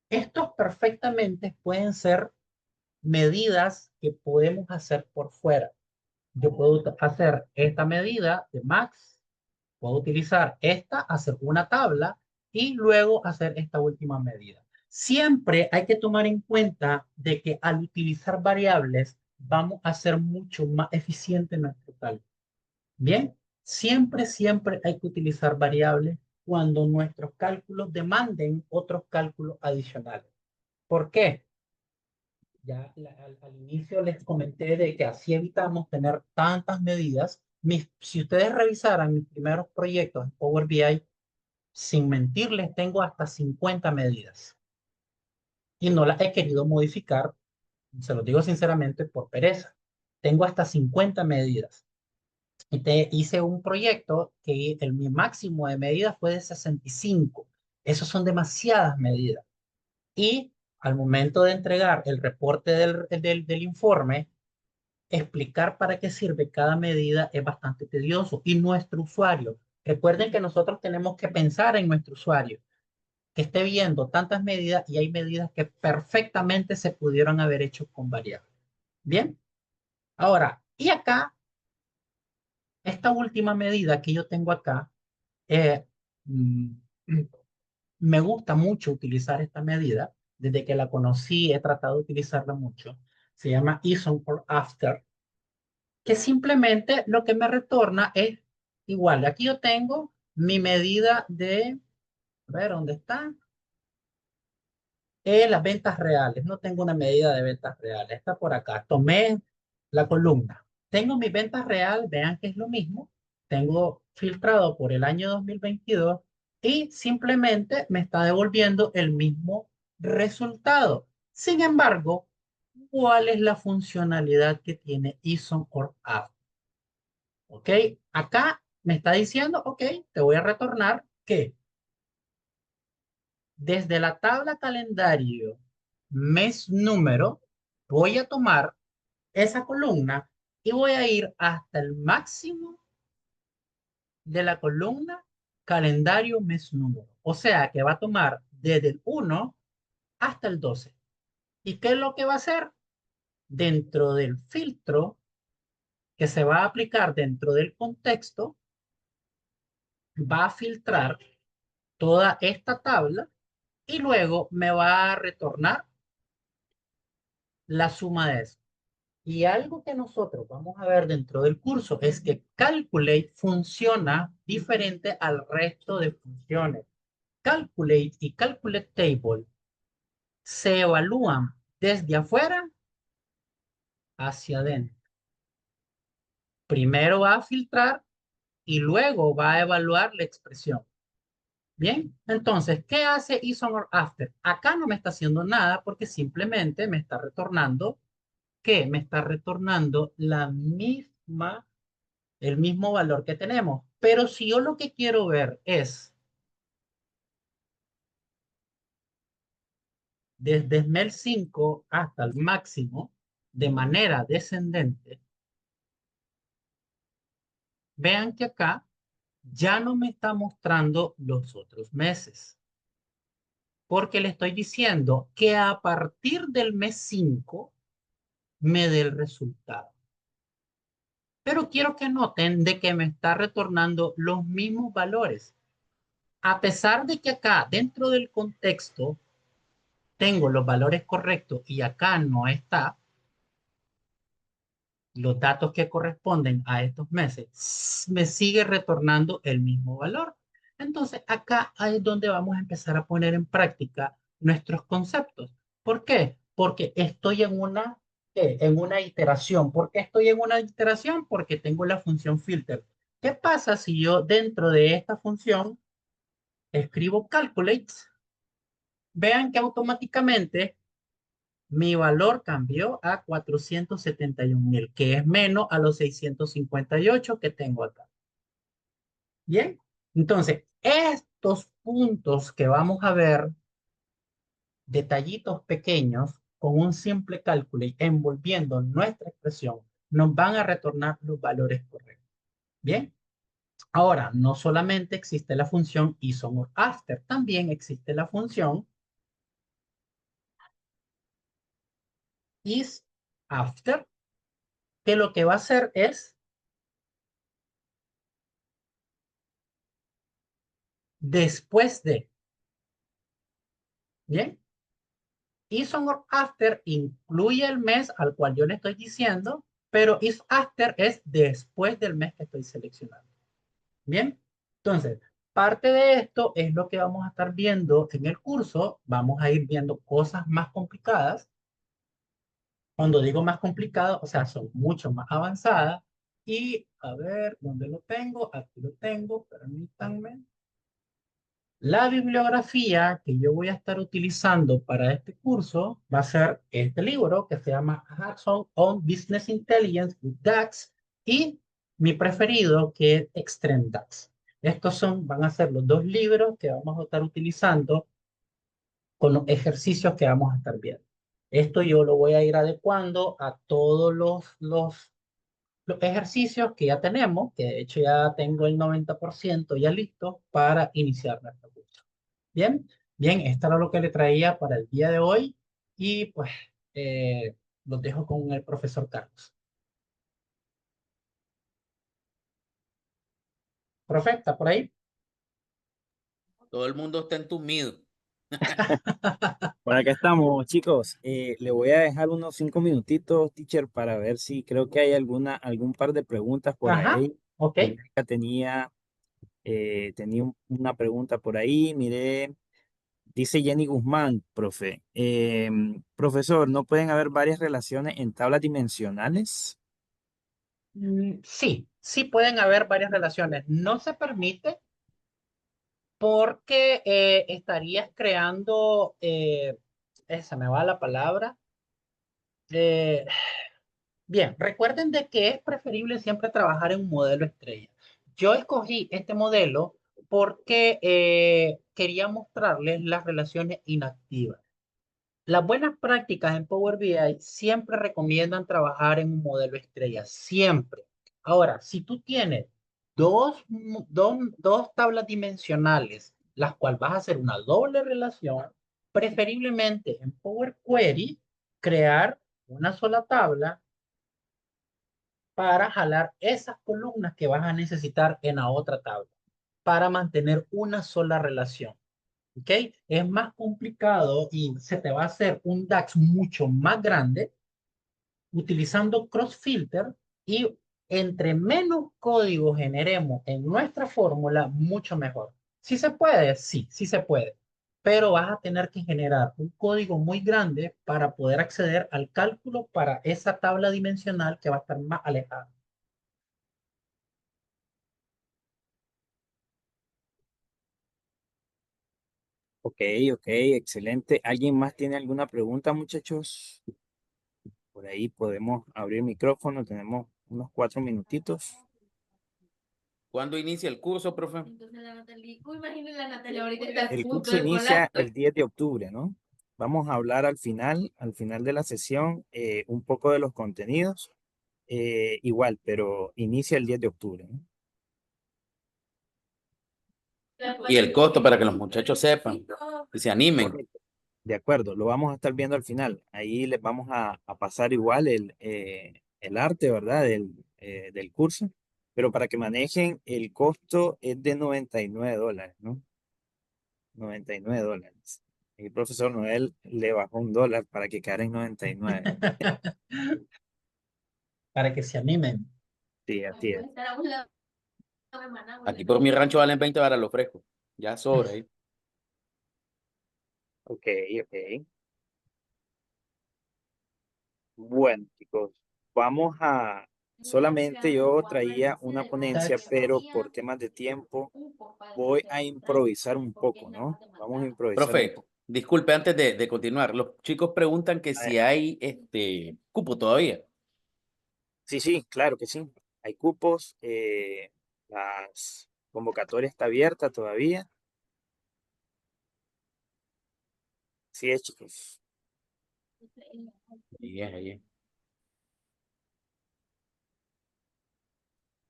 Estos perfectamente pueden ser medidas que podemos hacer por fuera. Yo puedo hacer esta medida de max, puedo utilizar esta, hacer una tabla y luego hacer esta última medida. Siempre hay que tomar en cuenta de que al utilizar variables vamos a ser mucho más eficiente nuestro cálculo. Bien, siempre hay que utilizar variables cuando nuestros cálculos demanden otros cálculos adicionales. ¿Por qué? Ya al inicio les comenté de que así evitamos tener tantas medidas. Si ustedes revisaran mis primeros proyectos en Power BI, sin mentirles, tengo hasta 50 medidas. Y no las he querido modificar, se los digo sinceramente, por pereza. Tengo hasta 50 medidas. Y te hice un proyecto que mi máximo de medidas fue de 65. Esos son demasiadas medidas. Y al momento de entregar el reporte del informe, explicar para qué sirve cada medida es bastante tedioso. Y nuestro usuario, recuerden que nosotros tenemos que pensar en nuestro usuario, que esté viendo tantas medidas y hay medidas que perfectamente se pudieron haber hecho con variables. Bien, ahora, y acá, esta última medida que yo tengo acá, eh, mm, me gusta mucho utilizar esta medida. Desde que la conocí, he tratado de utilizarla mucho. Se llama ISON or After, que simplemente lo que me retorna es igual. Aquí yo tengo mi medida de, a ver, ¿dónde está? Las ventas reales. No tengo una medida de ventas reales. Está por acá. Tomé la columna. Tengo mi ventas real. Vean que es lo mismo. Tengo filtrado por el año 2022 y simplemente me está devolviendo el mismo resultado. Sin embargo, ¿cuál es la funcionalidad que tiene ISON or After? ¿Ok? Acá me está diciendo, ok, te voy a retornar que desde la tabla calendario, mes número, voy a tomar esa columna y voy a ir hasta el máximo de la columna calendario mes número. O sea que va a tomar desde el 1 hasta el 12. ¿Y qué es lo que va a hacer? Dentro del filtro que se va a aplicar dentro del contexto, va a filtrar toda esta tabla y luego me va a retornar la suma de eso. Y algo que nosotros vamos a ver dentro del curso es que Calculate funciona diferente al resto de funciones. Calculate y Calculate Table se evalúan desde afuera hacia adentro. Primero va a filtrar y luego va a evaluar la expresión. Bien, entonces, ¿qué hace ISON or After? Acá no me está haciendo nada porque simplemente me está retornando, ¿qué? Me está retornando el mismo valor que tenemos. Pero si yo lo que quiero ver es desde SMEL 5 hasta el máximo de manera descendente, vean que acá ya no me está mostrando los otros meses. Porque le estoy diciendo que a partir del mes 5 me dé el resultado. Pero quiero que noten de que me está retornando los mismos valores. A pesar de que acá, dentro del contexto, tengo los valores correctos y acá no está, los datos que corresponden a estos meses, me sigue retornando el mismo valor. Entonces, acá es donde vamos a empezar a poner en práctica nuestros conceptos. ¿Por qué? Porque estoy en una iteración. ¿Por qué estoy en una iteración? Porque tengo la función filter. ¿Qué pasa si yo dentro de esta función escribo calculates? Vean que automáticamente mi valor cambió a 471,000, que es menos a los 658 que tengo acá. Bien, entonces estos puntos que vamos a ver, detallitos pequeños, con un simple cálculo y envolviendo nuestra expresión, nos van a retornar los valores correctos. Bien, ahora no solamente existe la función ISOM or after, también existe la función is after, que lo que va a hacer es después de. Bien, is on or after incluye el mes al cual yo le estoy diciendo, pero is after es después del mes que estoy seleccionando. Bien, entonces, parte de esto es lo que vamos a estar viendo en el curso. Vamos a ir viendo cosas más complicadas. Cuando digo más complicadas, o sea, son mucho más avanzadas. Y a ver, ¿dónde lo tengo? Aquí lo tengo, permítanme. La bibliografía que yo voy a estar utilizando para este curso va a ser este libro que se llama Hands-on on Business Intelligence with DAX y mi preferido que es Extreme DAX. Van a ser los dos libros que vamos a estar utilizando con los ejercicios que vamos a estar viendo. Esto yo lo voy a ir adecuando a todos los ejercicios que ya tenemos, que de hecho ya tengo el 90% ya listo para iniciar nuestro curso. Bien, bien, esto era lo que le traía para el día de hoy y pues los dejo con el profesor Carlos. Profe, ¿está por ahí? Todo el mundo está entumido. Por acá estamos, chicos. Le voy a dejar unos 5 minutitos, teacher, para ver si creo que hay algún par de preguntas por Ajá, ahí. ok. Erika tenía una pregunta por ahí. Mire, dice Jenny Guzmán, profe. Profesor, ¿no pueden haber varias relaciones en tablas dimensionales? Sí, sí pueden haber varias relaciones. No se permite porque estarías creando, esa me va la palabra. eh, Bien, recuerden de que es preferible siempre trabajar en un modelo estrella. Yo escogí este modelo porque quería mostrarles las relaciones inactivas. Las buenas prácticas en Power BI siempre recomiendan trabajar en un modelo estrella, siempre. Ahora, si tú tienes dos tablas dimensionales, las cuales vas a hacer una doble relación, preferiblemente en Power Query, crear una sola tabla para jalar esas columnas que vas a necesitar en la otra tabla para mantener una sola relación. ¿Ok? Es más complicado y se te va a hacer un DAX mucho más grande utilizando cross filter y entre menos código generemos en nuestra fórmula, mucho mejor. ¿Sí se puede? Sí, sí se puede. Pero vas a tener que generar un código muy grande para poder acceder al cálculo para esa tabla dimensional que va a estar más alejada. Ok, ok, excelente. ¿Alguien más tiene alguna pregunta, muchachos? Por ahí podemos abrir micrófono, tenemos unos 4 minutitos. ¿Cuándo inicia el curso, profe? Entonces la Natalie, imagínate la Natalia ahorita está a El punto curso de volar. inicia el 10 de octubre, ¿no? Vamos a hablar al final de la sesión, un poco de los contenidos, igual, pero inicia el 10 de octubre, ¿no? Y el costo para que los muchachos sepan y se animen. Correcto. De acuerdo, lo vamos a estar viendo al final. Ahí les vamos a pasar igual el arte, ¿verdad? Del curso, pero para que manejen, el costo es de $99, ¿no? $99. El profesor Noel le bajó $1 para que quedara en 99. Para que se animen. Sí, así es. Estar a un lado de Maná, Aquí por mi rancho valen 20 varas los frescos. Ya sobra ahí. Ok, ok. Bueno, chicos, vamos a... Solamente yo traía una ponencia, pero por temas de tiempo voy a improvisar un poco, ¿no? Vamos a improvisar un Profe, poco. disculpe antes de continuar. Los chicos preguntan que A ver, si hay cupo todavía. sí, sí, claro que sí. Hay cupos, las convocatorias está abierta todavía. Sí es, chicos. Ahí.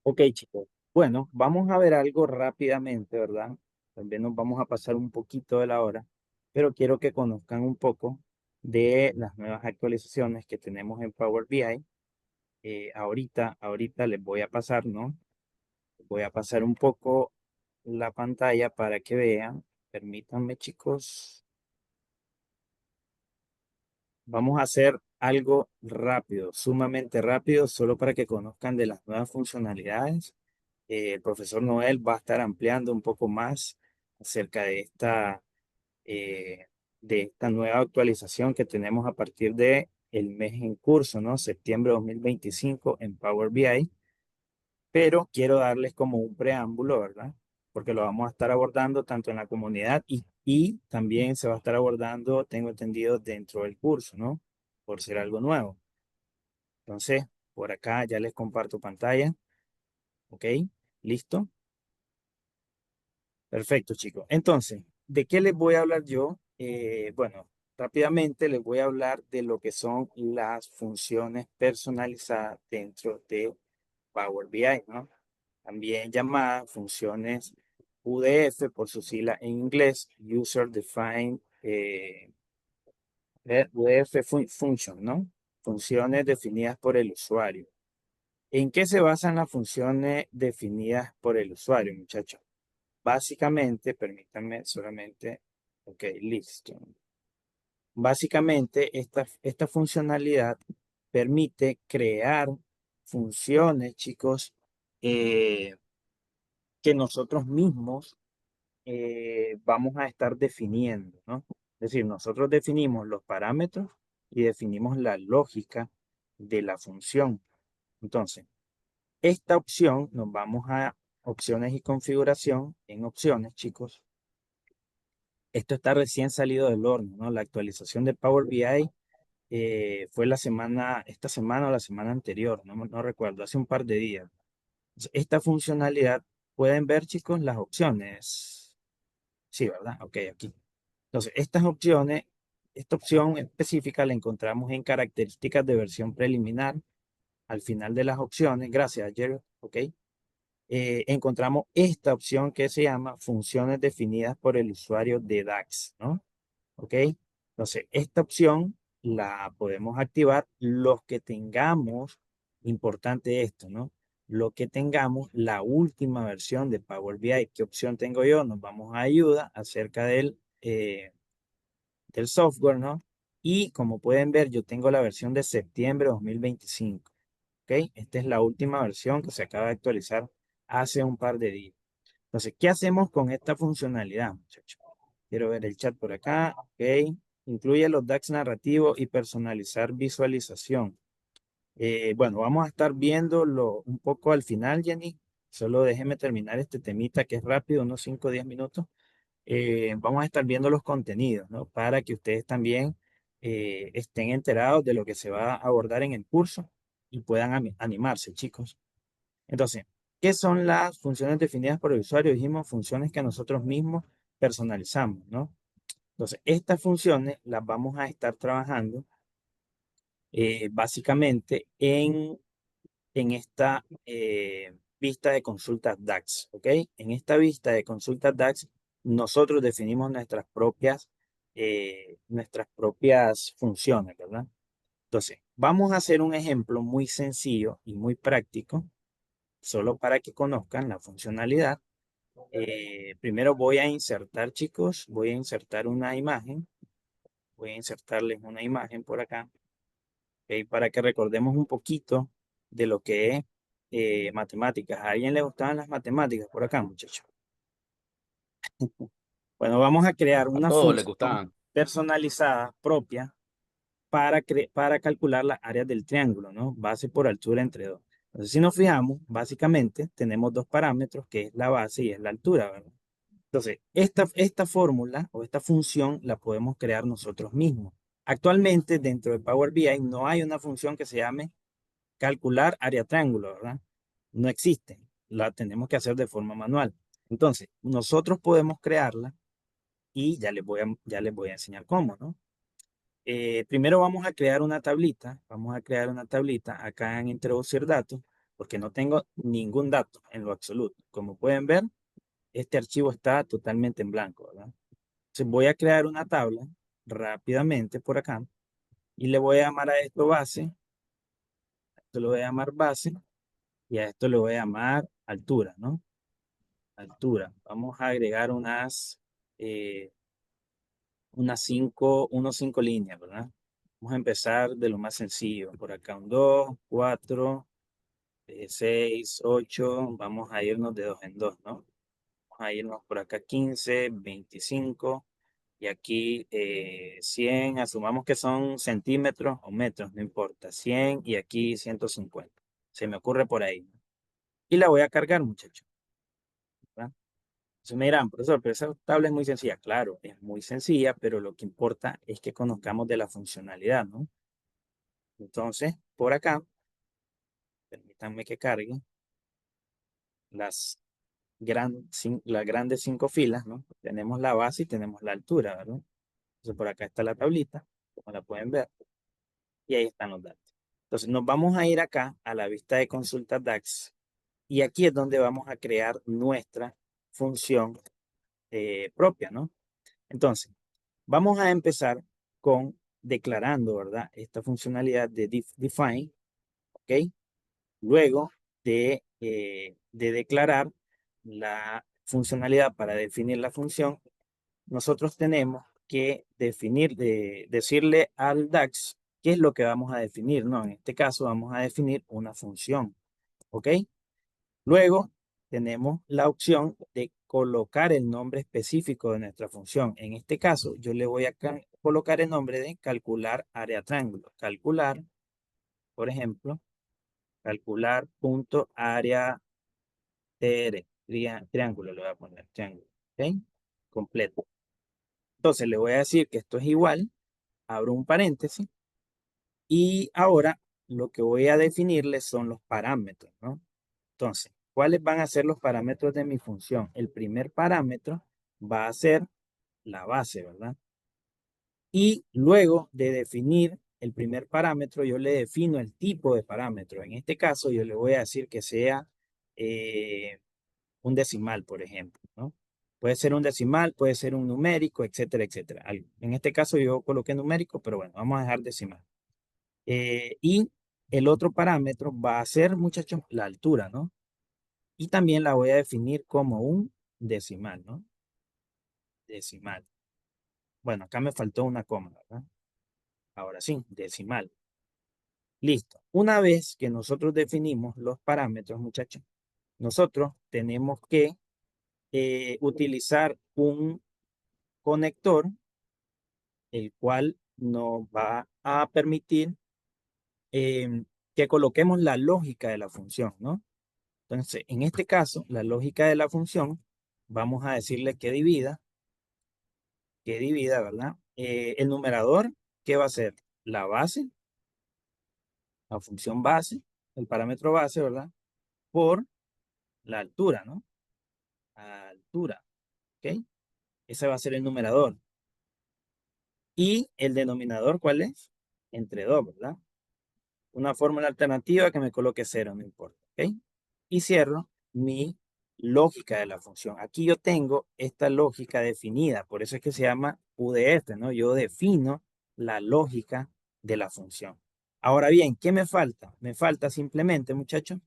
Ok, chicos. Bueno, vamos a ver algo rápidamente, ¿verdad? También nos vamos a pasar un poquito de la hora, pero quiero que conozcan un poco de las nuevas actualizaciones que tenemos en Power BI. Ahorita les voy a pasar, ¿no? Voy a pasar un poco la pantalla para que vean. Permítanme, chicos. Vamos a hacer algo rápido, sumamente rápido, solo para que conozcan de las nuevas funcionalidades. El profesor Noel va a estar ampliando un poco más acerca eh, de esta nueva actualización que tenemos a partir de el mes en curso, ¿no? Septiembre 2025 en Power BI, pero quiero darles como un preámbulo, ¿verdad? Porque lo vamos a estar abordando tanto en la comunidad y también se va a estar abordando, tengo entendido, dentro del curso, ¿no? Por ser algo nuevo. Entonces, por acá ya les comparto pantalla, ¿ok? ¿Listo? Perfecto, chicos. Entonces, ¿de qué les voy a hablar yo? Bueno, rápidamente les voy a hablar de lo que son las funciones personalizadas dentro de Power BI, ¿no? También llamadas funciones UDF por su sigla en inglés, User Defined UDF Function, ¿no? Funciones definidas por el usuario. ¿En qué se basan las funciones definidas por el usuario, muchachos? Básicamente, permítanme solamente, ok, listo. Básicamente, esta funcionalidad permite crear funciones, chicos, que nosotros mismos vamos a estar definiendo, ¿no? Es decir, nosotros definimos los parámetros y definimos la lógica de la función. Entonces, esta opción, nos vamos a opciones y configuración. En opciones, chicos, esto está recién salido del horno, ¿no? La actualización de Power BI fue esta semana o la semana anterior, no recuerdo, hace un par de días. Entonces, esta funcionalidad, pueden ver, chicos, las opciones. Sí, ¿verdad? Ok, aquí. Entonces, estas opciones, esta opción específica la encontramos en características de versión preliminar. Al final de las opciones, gracias, Jerry, ok. Encontramos esta opción que se llama funciones definidas por el usuario de DAX, ¿no? ¿Ok? Entonces, esta opción la podemos activar los que tengamos, importante esto, ¿no? Lo que tengamos la última versión de Power BI. ¿Qué opción tengo yo? Nos vamos a ayuda acerca del software, ¿no? Y como pueden ver, yo tengo la versión de septiembre de 2025. ¿Ok? Esta es la última versión que se acaba de actualizar hace un par de días. Entonces, ¿qué hacemos con esta funcionalidad, muchachos? Quiero ver el chat por acá. Ok. Incluye los DAX narrativos y personalizar visualización. Bueno, vamos a estar viéndolo un poco al final, Jenny. Solo déjeme terminar este temita que es rápido, unos 5 o 10 minutos. Vamos a estar viendo los contenidos, ¿no? Para que ustedes también estén enterados de lo que se va a abordar en el curso y puedan animarse, chicos. Entonces, ¿qué son las funciones definidas por el usuario? Dijimos funciones que nosotros mismos personalizamos, ¿no? Entonces, estas funciones las vamos a estar trabajando básicamente en esta vista de consultas DAX, ¿ok? En esta vista de consultas DAX, nosotros definimos nuestras propias funciones, ¿verdad? Entonces, vamos a hacer un ejemplo muy sencillo y muy práctico, solo para que conozcan la funcionalidad. Primero voy a insertar, chicos, voy a insertar una imagen. Voy a insertarles una imagen por acá, ¿ok? Para que recordemos un poquito de lo que es matemáticas. ¿A alguien le gustaban las matemáticas por acá, muchachos? Bueno, vamos a crear A una todos les función gustaban. personalizada propia para calcular las áreas del triángulo, ¿no? Base por altura entre dos. Entonces, si nos fijamos, básicamente tenemos dos parámetros, que es la base y es la altura, ¿verdad? Entonces, esta fórmula o esta función la podemos crear nosotros mismos. Actualmente, dentro de Power BI no hay una función que se llame calcular área triángulo, ¿verdad? No existe. La tenemos que hacer de forma manual. Entonces, nosotros podemos crearla y ya les voy a enseñar cómo, ¿no? Primero vamos a crear una tablita. Vamos a crear una tablita acá en introducir datos, porque no tengo ningún dato en lo absoluto. Como pueden ver, este archivo está totalmente en blanco, ¿verdad? Entonces voy a crear una tabla rápidamente por acá y le voy a llamar a esto base. A esto lo voy a llamar base y a esto le voy a llamar altura, ¿no? Altura. Vamos a agregar eh, unos 5 líneas, ¿verdad? Vamos a empezar de lo más sencillo. Por acá un 2, 4, 6, 8. Vamos a irnos de 2 en 2, ¿no? Vamos a irnos por acá 15, 25 y aquí 100. Asumamos que son centímetros o metros, no importa. 100 y aquí 150. Se me ocurre por ahí, ¿no? Y la voy a cargar, muchachos, ¿verdad? Entonces me dirán, profesor, pero esa tabla es muy sencilla. Claro, es muy sencilla, pero lo que importa es que conozcamos de la funcionalidad, ¿no? Entonces, por acá, permítanme que cargue las, las grandes 5 filas, ¿no? Tenemos la base y tenemos la altura, ¿verdad? Entonces, por acá está la tablita, como la pueden ver, y ahí están los datos. Entonces, nos vamos a ir acá a la vista de consulta DAX, y aquí es donde vamos a crear nuestra función propia, ¿no? Entonces, vamos a empezar con declarando, ¿verdad? Esta funcionalidad de define, ¿ok? Luego de declarar la funcionalidad para definir la función, nosotros tenemos que decirle al DAX qué es lo que vamos a definir, ¿no? En este caso vamos a definir una función, ¿ok? Luego tenemos la opción de colocar el nombre específico de nuestra función. En este caso, yo le voy a colocar el nombre de calcular área triángulo. Calcular, por ejemplo, calcular punto área triángulo, le voy a poner triángulo, ¿ok? Completo. Entonces le voy a decir que esto es igual, abro un paréntesis, y ahora lo que voy a definirle son los parámetros, ¿no? Entonces, ¿cuáles van a ser los parámetros de mi función? El primer parámetro va a ser la base, ¿verdad? Y luego de definir el primer parámetro, yo le defino el tipo de parámetro. En este caso, yo le voy a decir que sea un decimal, por ejemplo, ¿no? Puede ser un decimal, puede ser un numérico, etcétera, etcétera. En este caso yo coloqué numérico, pero bueno, vamos a dejar decimal. Y el otro parámetro va a ser, muchachos, la altura, ¿no? Y también la voy a definir como un decimal, ¿no? Decimal. Bueno, acá me faltó una coma, ¿verdad? Ahora sí, decimal. Listo. Una vez que nosotros definimos los parámetros, muchachos, nosotros tenemos que utilizar un conector, el cual nos va a permitir que coloquemos la lógica de la función, ¿no? Entonces, en este caso, la lógica de la función, vamos a decirle que divida, ¿verdad? El numerador, ¿qué va a ser? La base, la función base, el parámetro base, ¿verdad? Por la altura, ¿no? Altura, ¿ok? Ese va a ser el numerador. Y el denominador, ¿cuál es? Entre 2, ¿verdad? Una fórmula alternativa que me coloque 0, no importa, ¿ok? Y cierro mi lógica de la función. Aquí yo tengo esta lógica definida, por eso es que se llama UDF, ¿no? Yo defino la lógica de la función. Ahora bien, ¿qué me falta? Me falta simplemente, muchachos,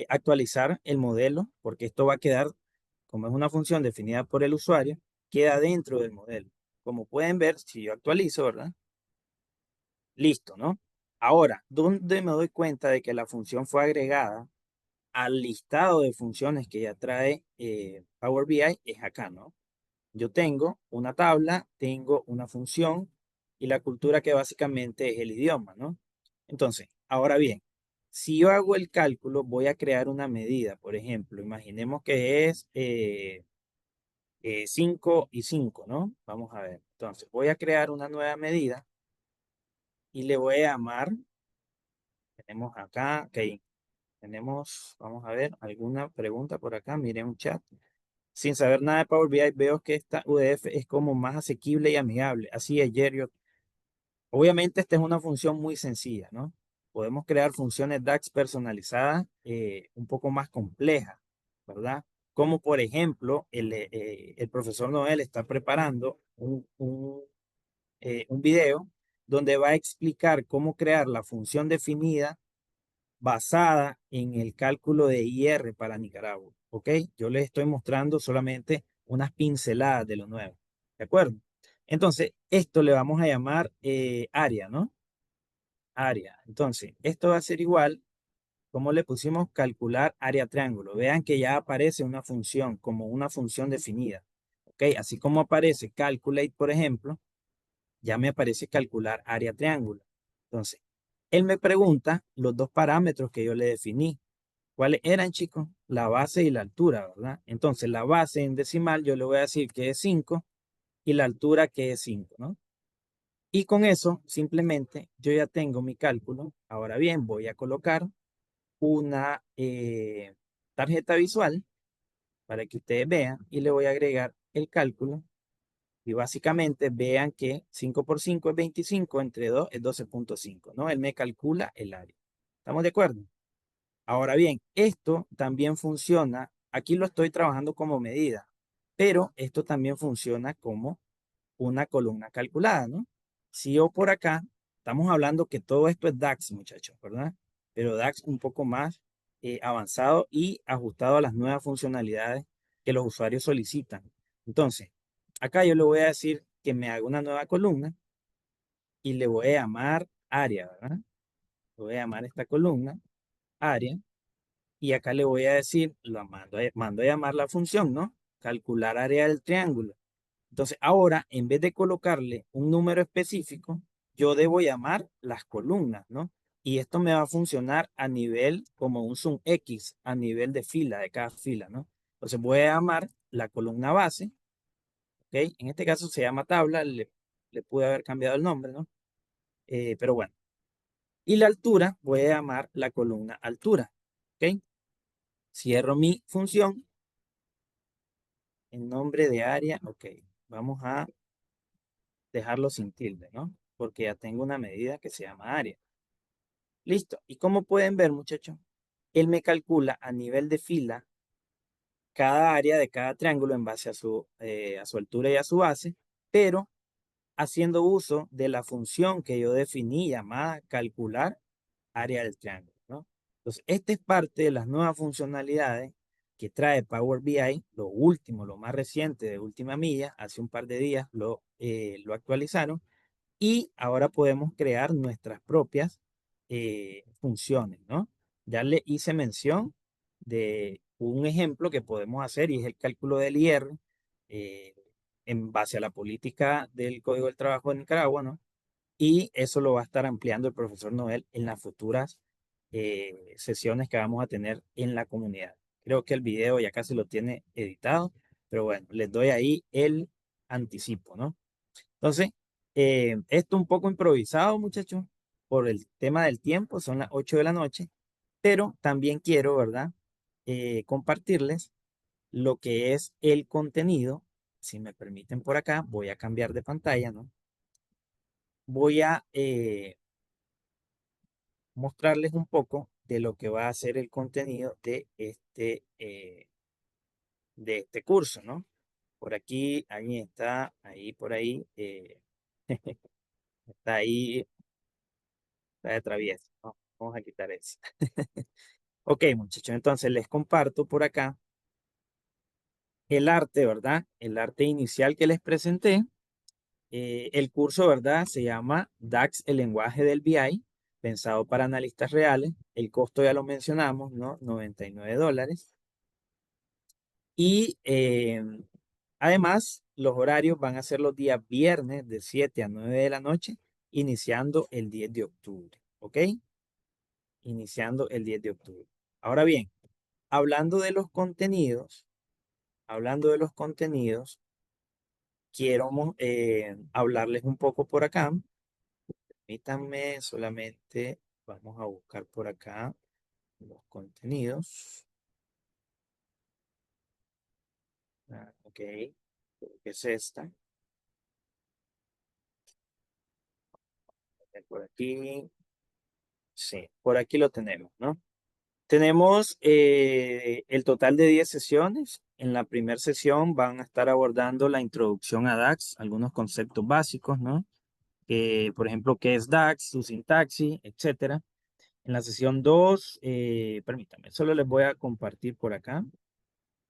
actualizar el modelo, porque esto va a quedar como es una función definida por el usuario, queda dentro del modelo. Como pueden ver, si yo actualizo, ¿verdad? Listo, ¿no? Ahora, ¿dónde me doy cuenta de que la función fue agregada al listado de funciones que ya trae Power BI? Es acá, ¿no? Yo tengo una tabla, tengo una función y la cultura que básicamente es el idioma, ¿no? Entonces, ahora bien, si yo hago el cálculo, voy a crear una medida, por ejemplo, imaginemos que es 5 y 5, ¿no? Vamos a ver. Entonces, voy a crear una nueva medida y le voy a llamar, tenemos acá, ok, tenemos, vamos a ver, alguna pregunta por acá, miren un chat. Sin saber nada de Power BI, veo que esta UDF es como más asequible y amigable. Así es, Jerry. Obviamente esta es una función muy sencilla, ¿no? Podemos crear funciones DAX personalizadas un poco más complejas, ¿verdad? Como por ejemplo, el profesor Noel está preparando un video donde va a explicar cómo crear la función definida basada en el cálculo de IR para Nicaragua, ¿ok? Yo les estoy mostrando solamente unas pinceladas de lo nuevo, ¿de acuerdo? Entonces, esto le vamos a llamar área, ¿no? Área. Entonces, esto va a ser igual, como le pusimos calcular área triángulo. Vean que ya aparece una función como una función definida, ¿ok? Así como aparece calculate, por ejemplo, ya me aparece calcular área triángulo. Entonces, él me pregunta los dos parámetros que yo le definí. ¿Cuáles eran, chicos? La base y la altura, ¿verdad? Entonces, la base en decimal yo le voy a decir que es 5 y la altura que es 5, ¿no? Y con eso, simplemente, yo ya tengo mi cálculo. Ahora bien, voy a colocar una tarjeta visual para que ustedes vean y le voy a agregar el cálculo. Y básicamente vean que 5 por 5 es 25, entre 2 es 12.5, ¿no? Él me calcula el área. ¿Estamos de acuerdo? Ahora bien, esto también funciona, aquí lo estoy trabajando como medida, pero esto también funciona como una columna calculada, ¿no? Si yo por acá, estamos hablando que todo esto es DAX, muchachos, ¿verdad? Pero DAX un poco más avanzado y ajustado a las nuevas funcionalidades que los usuarios solicitan. Entonces, acá yo le voy a decir que me haga una nueva columna y le voy a llamar área, ¿verdad? Le voy a llamar esta columna área. Y acá le voy a decir, mando a llamar la función, ¿no? Calcular área del triángulo. Entonces, ahora, en vez de colocarle un número específico, yo debo llamar las columnas, ¿no? Y esto me va a funcionar a nivel como un zoom X, a nivel de fila, de cada fila, ¿no? Entonces, voy a llamar la columna base, ¿ok? En este caso se llama tabla, le pude haber cambiado el nombre, ¿no? Pero bueno. Y la altura, voy a llamar la columna altura, ¿ok? Cierro mi función en nombre de área, ok. Vamos a dejarlo sin tilde, ¿no? Porque ya tengo una medida que se llama área. Listo. Y como pueden ver, muchachos, él me calcula a nivel de fila cada área de cada triángulo en base a su altura y a su base, pero haciendo uso de la función que yo definí llamada calcular área del triángulo, ¿no? Entonces, esta es parte de las nuevas funcionalidades que trae Power BI, lo último, lo más reciente de última milla, hace un par de días lo actualizaron y ahora podemos crear nuestras propias funciones, ¿no? Ya le hice mención de un ejemplo que podemos hacer y es el cálculo del IR eh, en base a la política del Código del Trabajo de Nicaragua, ¿no? Y eso lo va a estar ampliando el profesor Noel en las futuras sesiones que vamos a tener en la comunidad. Creo que el video ya casi lo tiene editado, pero bueno, les doy ahí el anticipo, ¿no? Entonces, esto un poco improvisado, muchachos, por el tema del tiempo, son las 8 de la noche, pero también quiero, ¿verdad? Compartirles lo que es el contenido. Si me permiten por acá, voy a cambiar de pantalla, ¿no? Voy a mostrarles un poco de lo que va a ser el contenido de este curso, ¿no? Por aquí, ahí está, ahí por ahí, está ahí, está de travieso, ¿no? Vamos a quitar eso. Ok, muchachos, entonces les comparto por acá el arte, ¿verdad? El arte inicial que les presenté. El curso, ¿verdad? Se llama DAX, el lenguaje del BI, pensado para analistas reales. El costo ya lo mencionamos, ¿no? $99. Y además, los horarios van a ser los días viernes de 7 a 9 de la noche, iniciando el 10 de octubre, ¿ok? Iniciando el 10 de octubre. Ahora bien, hablando de los contenidos, hablando de los contenidos, quiero hablarles un poco por acá. Permítanme solamente, vamos a buscar por acá los contenidos. Ok, creo que es esta. Por aquí, sí, por aquí lo tenemos, ¿no? Tenemos el total de 10 sesiones. En la primera sesión van a estar abordando la introducción a DAX, algunos conceptos básicos, ¿no? Por ejemplo, qué es DAX, su sintaxis, etcétera. En la sesión 2, permítanme, solo les voy a compartir por acá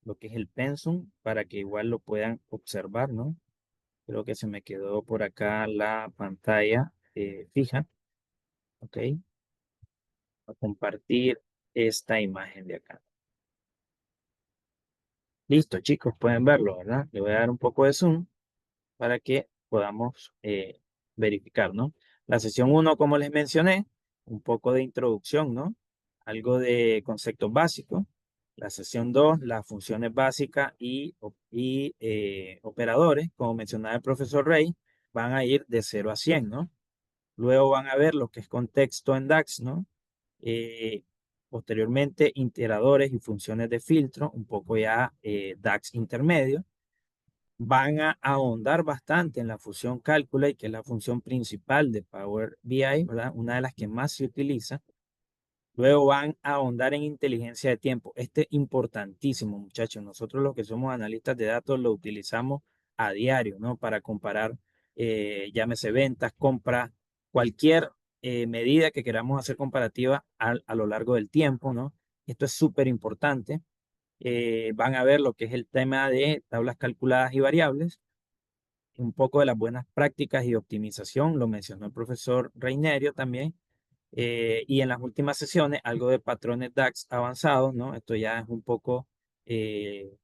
lo que es el pensum para que igual lo puedan observar, ¿no? Creo que se me quedó por acá la pantalla fija, ¿ok? A compartir esta imagen de acá. Listo, chicos, pueden verlo, ¿verdad? Le voy a dar un poco de zoom para que podamos verificar, ¿no? La sesión 1, como les mencioné, un poco de introducción, ¿no? Algo de conceptos básicos. La sesión 2, las funciones básicas y operadores, como mencionaba el profesor Rey, van a ir de 0 a 100, ¿no? Luego van a ver lo que es contexto en DAX, ¿no? Eh, Posteriormente, integradores y funciones de filtro, un poco ya DAX intermedio. Van a ahondar bastante en la función Calculate, que es la función principal de Power BI, ¿verdad? Una de las que más se utiliza. Luego van a ahondar en inteligencia de tiempo. Este es importantísimo, muchachos. Nosotros los que somos analistas de datos lo utilizamos a diario, ¿no? Para comparar, llámese ventas, compras, cualquier medida que queramos hacer comparativa a lo largo del tiempo, ¿no? Esto es súper importante. Van a ver lo que es el tema de tablas calculadas y variables, un poco de las buenas prácticas y optimización, lo mencionó el profesor Reinerio también, y en las últimas sesiones algo de patrones DAX avanzados, ¿no? Esto ya es un poco, eh,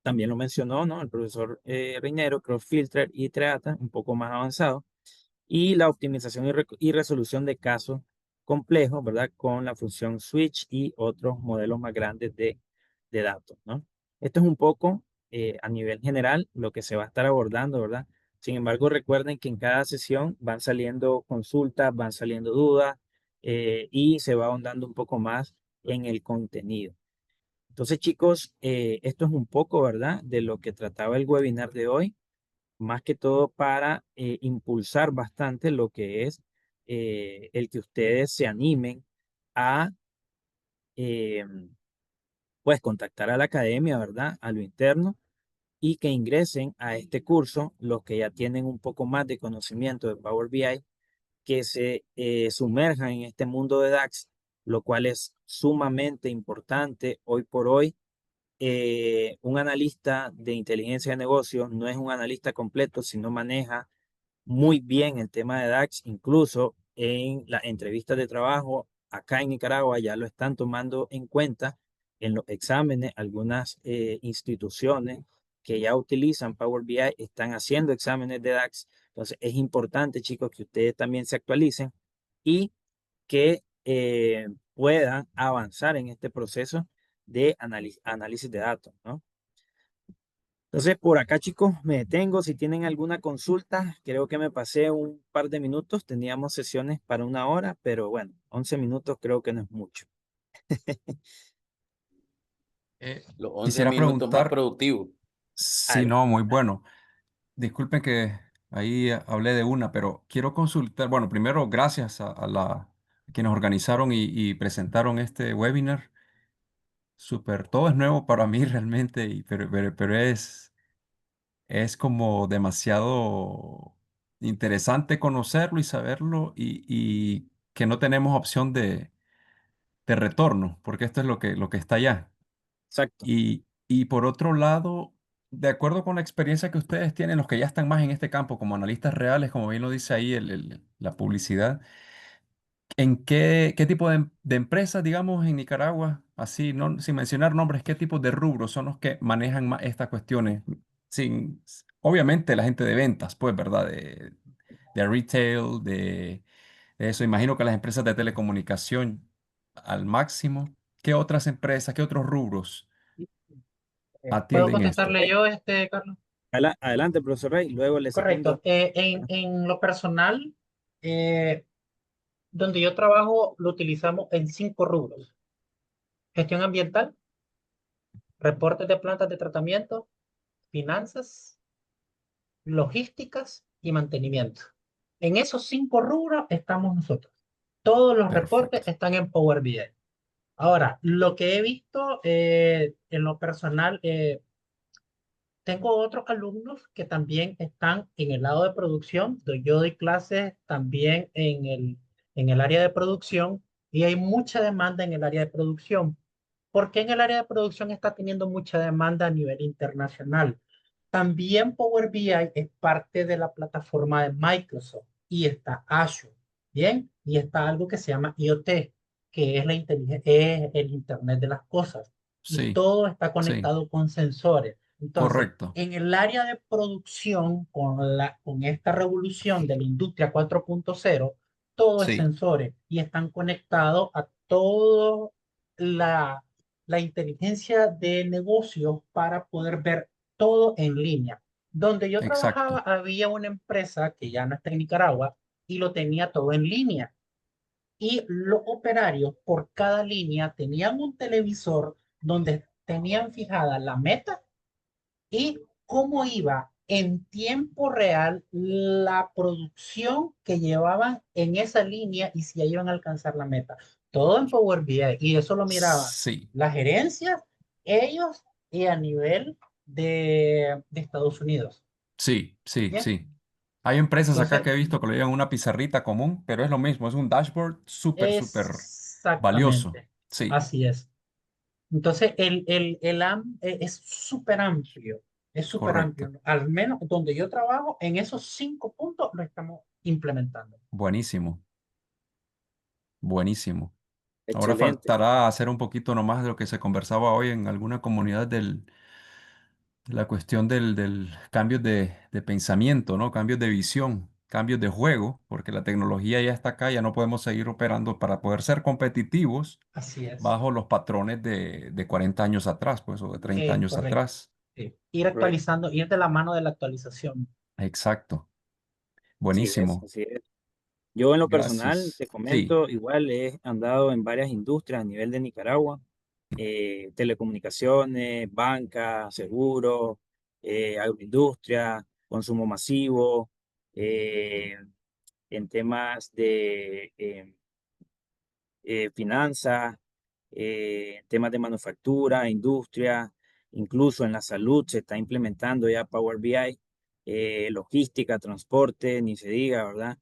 también lo mencionó, ¿no? El profesor Reinero, Cross Filter y Treata, un poco más avanzado, y la optimización y resolución de casos complejos, ¿verdad? Con la función switch y otros modelos más grandes de datos, ¿no? Esto es un poco a nivel general lo que se va a estar abordando, ¿verdad? Sin embargo, recuerden que en cada sesión van saliendo consultas, van saliendo dudas y se va ahondando un poco más en el contenido. Entonces, chicos, esto es un poco, ¿verdad? De lo que trataba el webinar de hoy, más que todo para impulsar bastante lo que es el que ustedes se animen a, eh, pues, contactar a la academia, ¿verdad? A lo interno y que ingresen a este curso los que ya tienen un poco más de conocimiento de Power BI, que se sumerjan en este mundo de DAX, lo cual es sumamente importante hoy por hoy. Un analista de inteligencia de negocios no es un analista completo si no maneja muy bien el tema de DAX, incluso en las entrevistas de trabajo acá en Nicaragua ya lo están tomando en cuenta en los exámenes. Algunas instituciones que ya utilizan Power BI están haciendo exámenes de DAX. Entonces es importante, chicos, que ustedes también se actualicen y que puedan avanzar en este proceso de análisis de datos, ¿no? Entonces, por acá, chicos, me detengo. Si tienen alguna consulta, creo que me pasé un par de minutos. Teníamos sesiones para 1 hora, pero bueno, 11 minutos creo que no es mucho. Los 11 Quisiera minutos más preguntar, productivos. sí, Adelante. no, muy bueno. Disculpen que ahí hablé de una, pero quiero consultar, bueno, primero gracias a quienes organizaron y presentaron este webinar. Súper, todo es nuevo para mí realmente, pero es como demasiado interesante conocerlo y saberlo y que no tenemos opción de retorno, porque esto es lo que está allá. Exacto. Y por otro lado, de acuerdo con la experiencia que ustedes tienen, los que ya están más en este campo como analistas reales, como bien lo dice ahí la publicidad, ¿en qué tipo de empresas, digamos, en Nicaragua, así, no, sin mencionar nombres, qué tipos de rubros son los que manejan más estas cuestiones? Sin, obviamente la gente de ventas, pues, ¿verdad? De retail, de eso. Imagino que las empresas de telecomunicación al máximo. ¿Qué otras empresas, qué otros rubros ¿Puedo atienden esto? contestarle yo, Carlos? Adelante, profesor Rey, luego le Correcto. secundo. En lo personal, eh, donde yo trabajo, lo utilizamos en 5 rubros: gestión ambiental, reportes de plantas de tratamiento, finanzas, logísticas y mantenimiento. En esos 5 rubros estamos nosotros. Todos los reportes Perfecto. están en Power BI. Ahora, lo que he visto en lo personal, tengo otros alumnos que también están en el lado de producción. Yo doy clases también en el área de producción y hay mucha demanda en el área de producción. ¿Por qué en el área de producción está teniendo mucha demanda a nivel internacional? También Power BI es parte de la plataforma de Microsoft y está Azure, ¿bien? Y está algo que se llama IoT, que es es el Internet de las cosas. Y Sí, todo está sí, conectado con sensores. Entonces, correcto. en el área de producción, con esta revolución de la industria 4.0, todo es Sí, sensores y están conectados a toda la inteligencia de negocios para poder ver todo en línea. Donde yo trabajaba exacto. había una empresa que ya no está en Nicaragua y lo tenía todo en línea. Y los operarios por cada línea tenían un televisor donde tenían fijada la meta y cómo iba en tiempo real la producción que llevaban en esa línea y si ya iban a alcanzar la meta. Todo en Power BI y eso lo miraban Sí, las gerencias, ellos y a nivel de Estados Unidos. sí, sí, Bien, sí. Hay empresas acá entonces, que he visto que lo llevan en una pizarrita común, pero es lo mismo, es un dashboard súper, súper valioso. exactamente, Sí, así es. Entonces, es súper amplio, es súper amplio. correcto. Al menos donde yo trabajo, en esos 5 puntos lo estamos implementando. Buenísimo, buenísimo. Ahora Excelente. faltará hacer un poquito nomás de lo que se conversaba hoy en alguna comunidad de la cuestión del cambios de pensamiento, ¿no? Cambios de visión, cambios de juego, porque la tecnología ya está acá, ya no podemos seguir operando para poder ser competitivos Así es, bajo los patrones de 40 años atrás, pues, o de 30 es años correcto. atrás. Sí. Ir Correcto. actualizando, ir de la mano de la actualización. Exacto. Así es, Buenísimo. así es. Yo en lo personal, Gracias. te Sí, comento, igual he andado en varias industrias a nivel de Nicaragua, telecomunicaciones, banca, seguros, agroindustria, consumo masivo, eh, en temas de finanzas, temas de manufactura, industria, incluso en la salud se está implementando ya Power BI, logística, transporte, ni se diga, ¿verdad?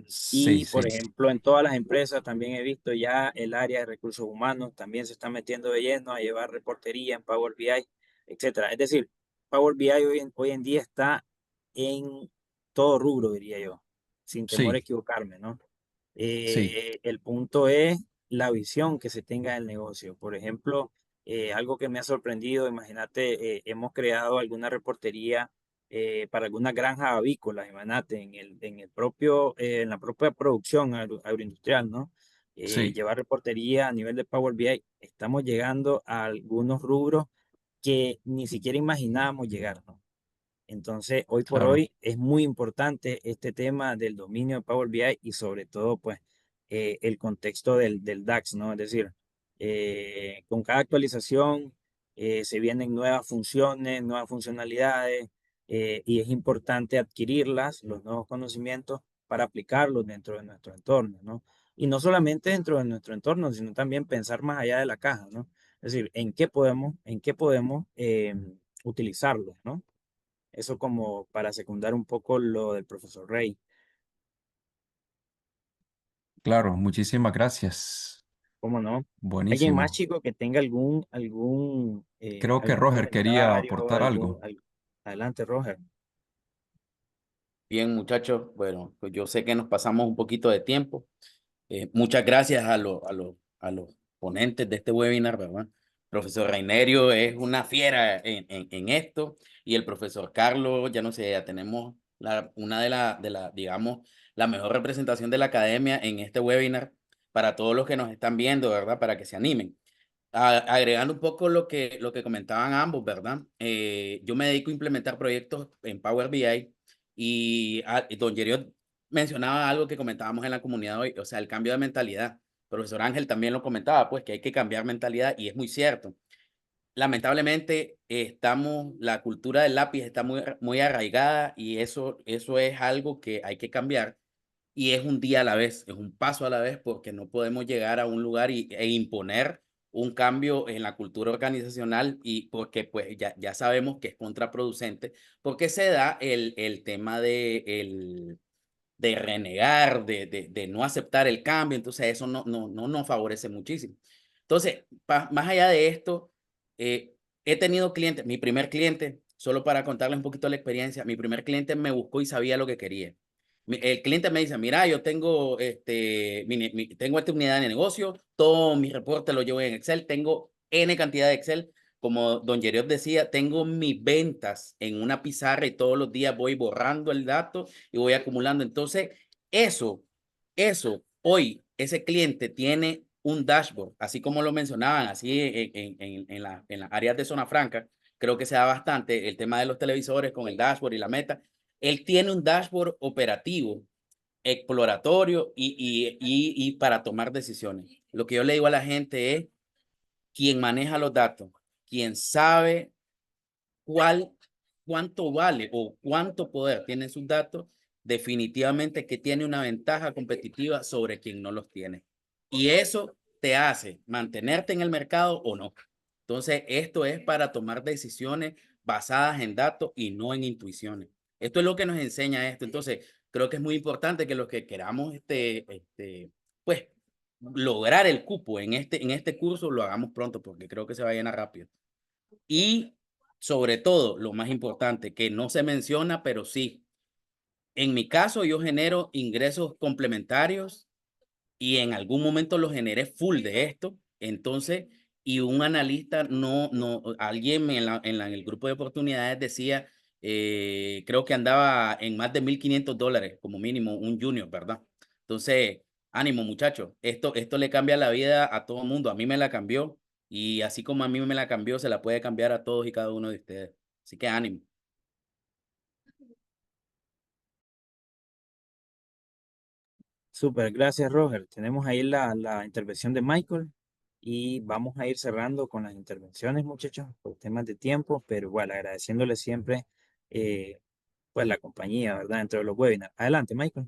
sí, Y, por sí, ejemplo, en todas las empresas también he visto ya el área de recursos humanos, también se está metiendo de lleno a llevar reportería en Power BI, etcétera. Es decir, Power BI hoy en día está en todo rubro, diría yo, sin temor a sí, equivocarme, ¿no? sí, El punto es la visión que se tenga del negocio. Por ejemplo, algo que me ha sorprendido, imagínate, hemos creado alguna reportería para algunas granjas avícolas, imagínate, en la propia producción agroindustrial, ¿no? sí, Llevar reportería a nivel de Power BI. Estamos llegando a algunos rubros que ni siquiera imaginábamos llegar, ¿no? Entonces, hoy por claro, hoy es muy importante este tema del dominio de Power BI y sobre todo, pues, el contexto del DAX, ¿no? Es decir, con cada actualización se vienen nuevas funciones, nuevas funcionalidades y es importante adquirirlas, los nuevos conocimientos, para aplicarlos dentro de nuestro entorno, ¿no? Y no solamente dentro de nuestro entorno, sino también pensar más allá de la caja, ¿no? Es decir, en qué podemos utilizarlos, ¿no? Eso como para secundar un poco lo del profesor Rey. claro. Muchísimas gracias. ¿Cómo no? ¿Alguien más, Buenísimo. chico, que tenga Creo que algún Roger quería comentario, aportar algo. Adelante, Roger. Bien, muchachos. Bueno, pues yo sé que nos pasamos un poquito de tiempo. Muchas gracias a los ponentes de este webinar, ¿verdad? Profesor Reinerio es una fiera en esto y el profesor Carlos, ya no sé, ya tenemos una digamos, la mejor representación de la academia en este webinar para todos los que nos están viendo, ¿verdad? Para que se animen. Agregando un poco lo que comentaban ambos, ¿verdad? Yo me dedico a implementar proyectos en Power BI y don Yeriot mencionaba algo que comentábamos en la comunidad hoy, o sea, el cambio de mentalidad. Profesor Ángel también lo comentaba, pues que hay que cambiar mentalidad y es muy cierto. Lamentablemente la cultura del lápiz está muy arraigada y eso es algo que hay que cambiar y es un día a la vez, es un paso a la vez porque no podemos llegar a un lugar e imponer un cambio en la cultura organizacional y porque pues ya sabemos que es contraproducente porque se da el tema de renegar, de no aceptar el cambio, entonces eso no nos favorece muchísimo. Entonces, más allá de esto, he tenido clientes, mi primer cliente, solo para contarles un poquito la experiencia, mi primer cliente me buscó y sabía lo que quería. El cliente me dice, mira, yo tengo, tengo esta unidad de negocio, todos mis reportes los llevo en Excel, tengo N cantidad de Excel, como don Yeriot decía, tengo mis ventas en una pizarra y todos los días voy borrando el dato y voy acumulando. Entonces, eso, hoy ese cliente tiene un dashboard, así como lo mencionaban, así en las áreas de zona franca, creo que se da bastante el tema de los televisores con el dashboard y la meta. Él tiene un dashboard operativo, exploratorio y para tomar decisiones. Lo que yo le digo a la gente es, quien maneja los datos, quien sabe cuánto vale o cuánto poder tienen sus datos, definitivamente que tiene una ventaja competitiva sobre quien no los tiene. Y eso te hace mantenerte en el mercado o no. Entonces, esto es para tomar decisiones basadas en datos y no en intuiciones. Esto es lo que nos enseña esto. Entonces, creo que es muy importante que los que queramos pues, lograr el cupo en este curso lo hagamos pronto porque creo que se va a llenar rápido. Y sobre todo, lo más importante, que no se menciona, pero sí, en mi caso yo genero ingresos complementarios y en algún momento lo generé full de esto. Entonces, y un analista, alguien en el grupo de oportunidades decía, creo que andaba en más de $1,500 como mínimo, un junior, ¿verdad? Entonces, ánimo muchachos, esto le cambia la vida a todo el mundo, a mí me la cambió y así como a mí me la cambió, se la puede cambiar a todos y cada uno de ustedes. Así que ánimo. Súper, gracias, Roger. Tenemos ahí la intervención de Michael y vamos a ir cerrando con las intervenciones, muchachos, por temas de tiempo, pero bueno, agradeciéndole siempre eh, pues la compañía, ¿verdad? Dentro de los webinars. Adelante, Michael.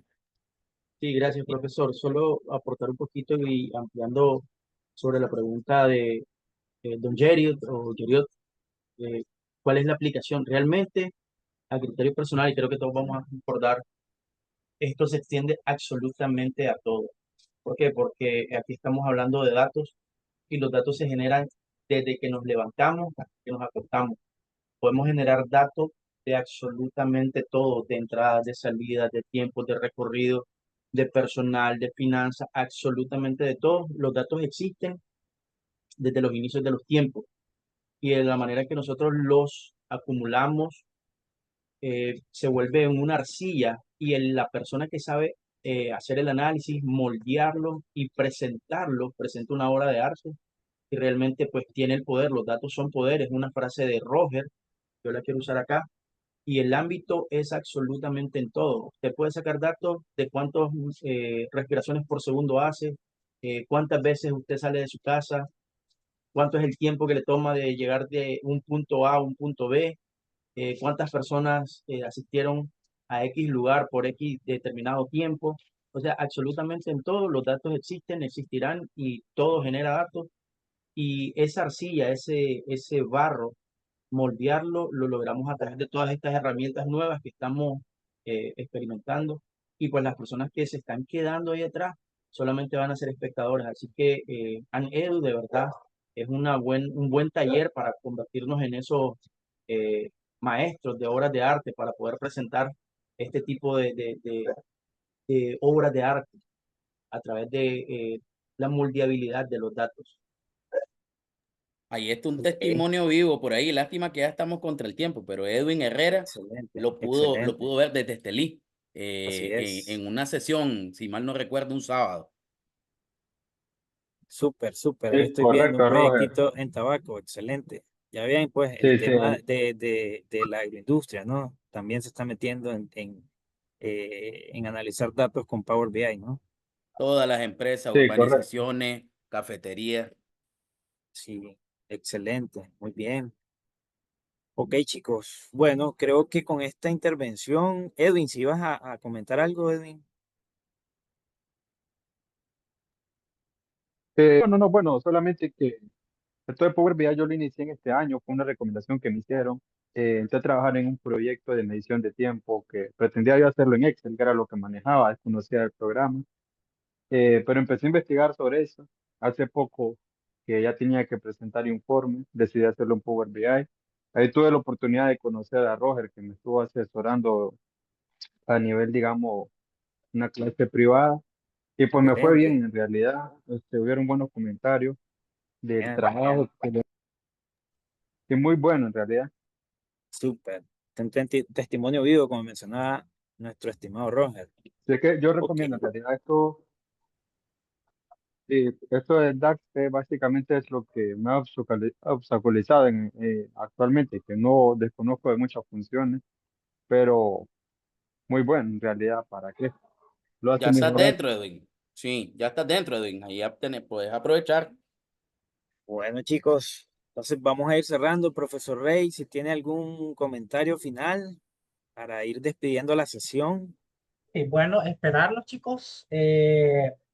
Sí, gracias, profesor. Solo aportar un poquito y ampliando sobre la pregunta de don Yeriot o Yeriot, eh, ¿cuál es la aplicación? Realmente, a criterio personal, y creo que todos vamos a concordar, esto se extiende absolutamente a todo. ¿Por qué? Porque aquí estamos hablando de datos y los datos se generan desde que nos levantamos hasta que nos acostamos. Podemos generar datos de absolutamente todo, de entradas, de salidas, de tiempos, de recorrido, de personal, de finanzas, absolutamente de todo. Los datos existen desde los inicios de los tiempos y de la manera que nosotros los acumulamos se vuelve una arcilla y la persona que sabe hacer el análisis, moldearlo y presentarlo, presenta una obra de arte y realmente pues tiene el poder. Los datos son poder, es una frase de Roger, yo la quiero usar acá. Y el ámbito es absolutamente en todo. Usted puede sacar datos de cuántas respiraciones por segundo hace, cuántas veces usted sale de su casa, cuánto es el tiempo que le toma de llegar de un punto A a un punto B, cuántas personas asistieron a X lugar por X determinado tiempo. O sea, absolutamente en todo los datos existen, existirán y todo genera datos. Y esa arcilla, ese barro, moldearlo, lo logramos a través de todas estas herramientas nuevas que estamos experimentando. Y pues las personas que se están quedando ahí atrás solamente van a ser espectadores. Así que Edu, de verdad, es un buen taller para convertirnos en esos maestros de obras de arte, para poder presentar este tipo de obras de arte a través de la moldeabilidad de los datos. Ahí está un Ok, testimonio vivo por ahí. Lástima que ya estamos contra el tiempo, pero Edwin Herrera excelente, lo excelente. pudo ver desde Estelí Así es. en una sesión, si mal no recuerdo, un sábado. Súper, súper. Ahí Sí, estoy viendo un correcto, Roger. proyectito en tabaco. Excelente. Ya bien, pues el Sí, sí, tema de la agroindustria, ¿no? También se está metiendo en analizar datos con Power BI, ¿no? Todas las empresas, sí, correcto. urbanizaciones, cafeterías. Sí, excelente. Muy bien. Ok, chicos. Bueno, creo que con esta intervención, Edwin, si ibas a comentar algo, Edwin. No, bueno, solamente que esto de Power BI yo lo inicié en este año, fue una recomendación que me hicieron. Entré a trabajar en un proyecto de medición de tiempo que pretendía yo hacerlo en Excel, que era lo que manejaba, desconocía el programa. Pero empecé a investigar sobre eso. Hace poco que ya tenía que presentar informe, decidí hacerlo en Power BI. Ahí tuve la oportunidad de conocer a Roger, que me estuvo asesorando a nivel, digamos, una clase privada. Y pues me fue Excelente. bien en realidad. Hubieron buenos comentarios del Bien, trabajo, que muy bueno en realidad. súper. Testimonio vivo, como mencionaba nuestro estimado Roger. Así que yo Ok, recomiendo en realidad esto. Sí, esto del DAX básicamente es lo que me ha obstaculizado actualmente, que no desconozco de muchas funciones, pero muy bueno en realidad, ¿para qué? Lo Ya hace estás mejorar. dentro, Edwin. Sí, ya estás dentro, Edwin. Ahí ya puedes aprovechar. bueno, chicos, entonces vamos a ir cerrando. Profesor Rey, si tiene algún comentario final para ir despidiendo la sesión. Y bueno, esperarlos, chicos.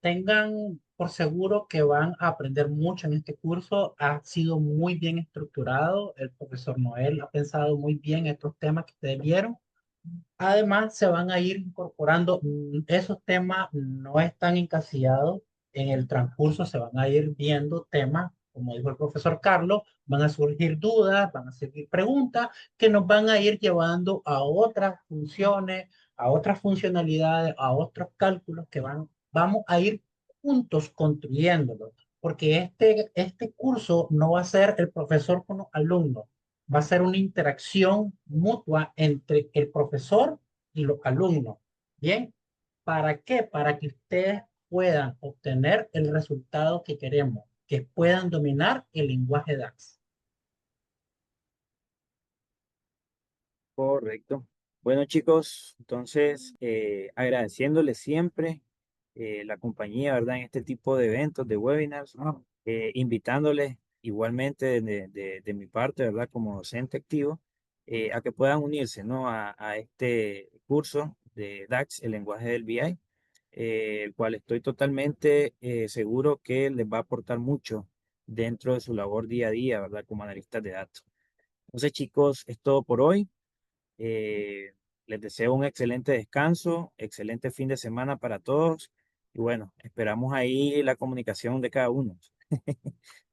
Tengan por seguro que van a aprender mucho en este curso. Ha sido muy bien estructurado. El profesor Noel ha pensado muy bien estos temas que ustedes vieron. Además, se van a ir incorporando, esos temas no están encasillados en el transcurso, se van a ir viendo temas, como dijo el profesor Carlos, van a surgir dudas, van a surgir preguntas que nos van a ir llevando a otras funciones, a otras funcionalidades, a otros cálculos que vamos a ir juntos construyéndolo, porque este curso no va a ser el profesor con los alumnos, va a ser una interacción mutua entre el profesor y los alumnos. Bien, ¿para qué? Para que ustedes puedan obtener el resultado que queremos, que puedan dominar el lenguaje DAX. Correcto. Bueno, chicos, entonces agradeciéndoles siempre la compañía, ¿verdad? En este tipo de eventos, de webinars, ¿no? Invitándoles igualmente de mi parte, ¿verdad? Como docente activo, a que puedan unirse, ¿no? A este curso de DAX, el lenguaje del BI, el cual estoy totalmente seguro que les va a aportar mucho dentro de su labor día a día, ¿verdad? Como analistas de datos. Entonces, chicos, es todo por hoy. Eh, Les deseo un excelente descanso, excelente fin de semana para todos. Y bueno, esperamos ahí la comunicación de cada uno.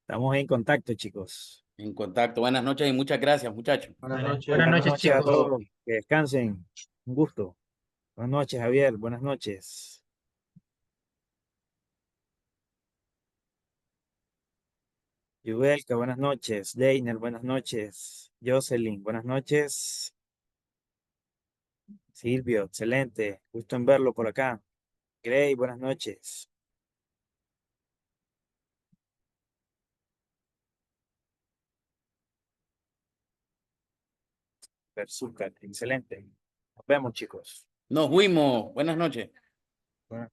Estamos en contacto, chicos. En contacto. Buenas noches y muchas gracias, muchachos. Buenas Vale. noches. Buenas Buenas noches, noches a chicos. todos. Que descansen. Un gusto. Buenas noches, Javier. Buenas noches. Yubelka, buenas noches. Deiner, buenas noches. Jocelyn, buenas noches. Silvio, excelente. Gusto en verlo por acá. Gray, buenas noches. Super, excelente. Nos vemos, chicos. Nos fuimos. Buenas noches. Buenas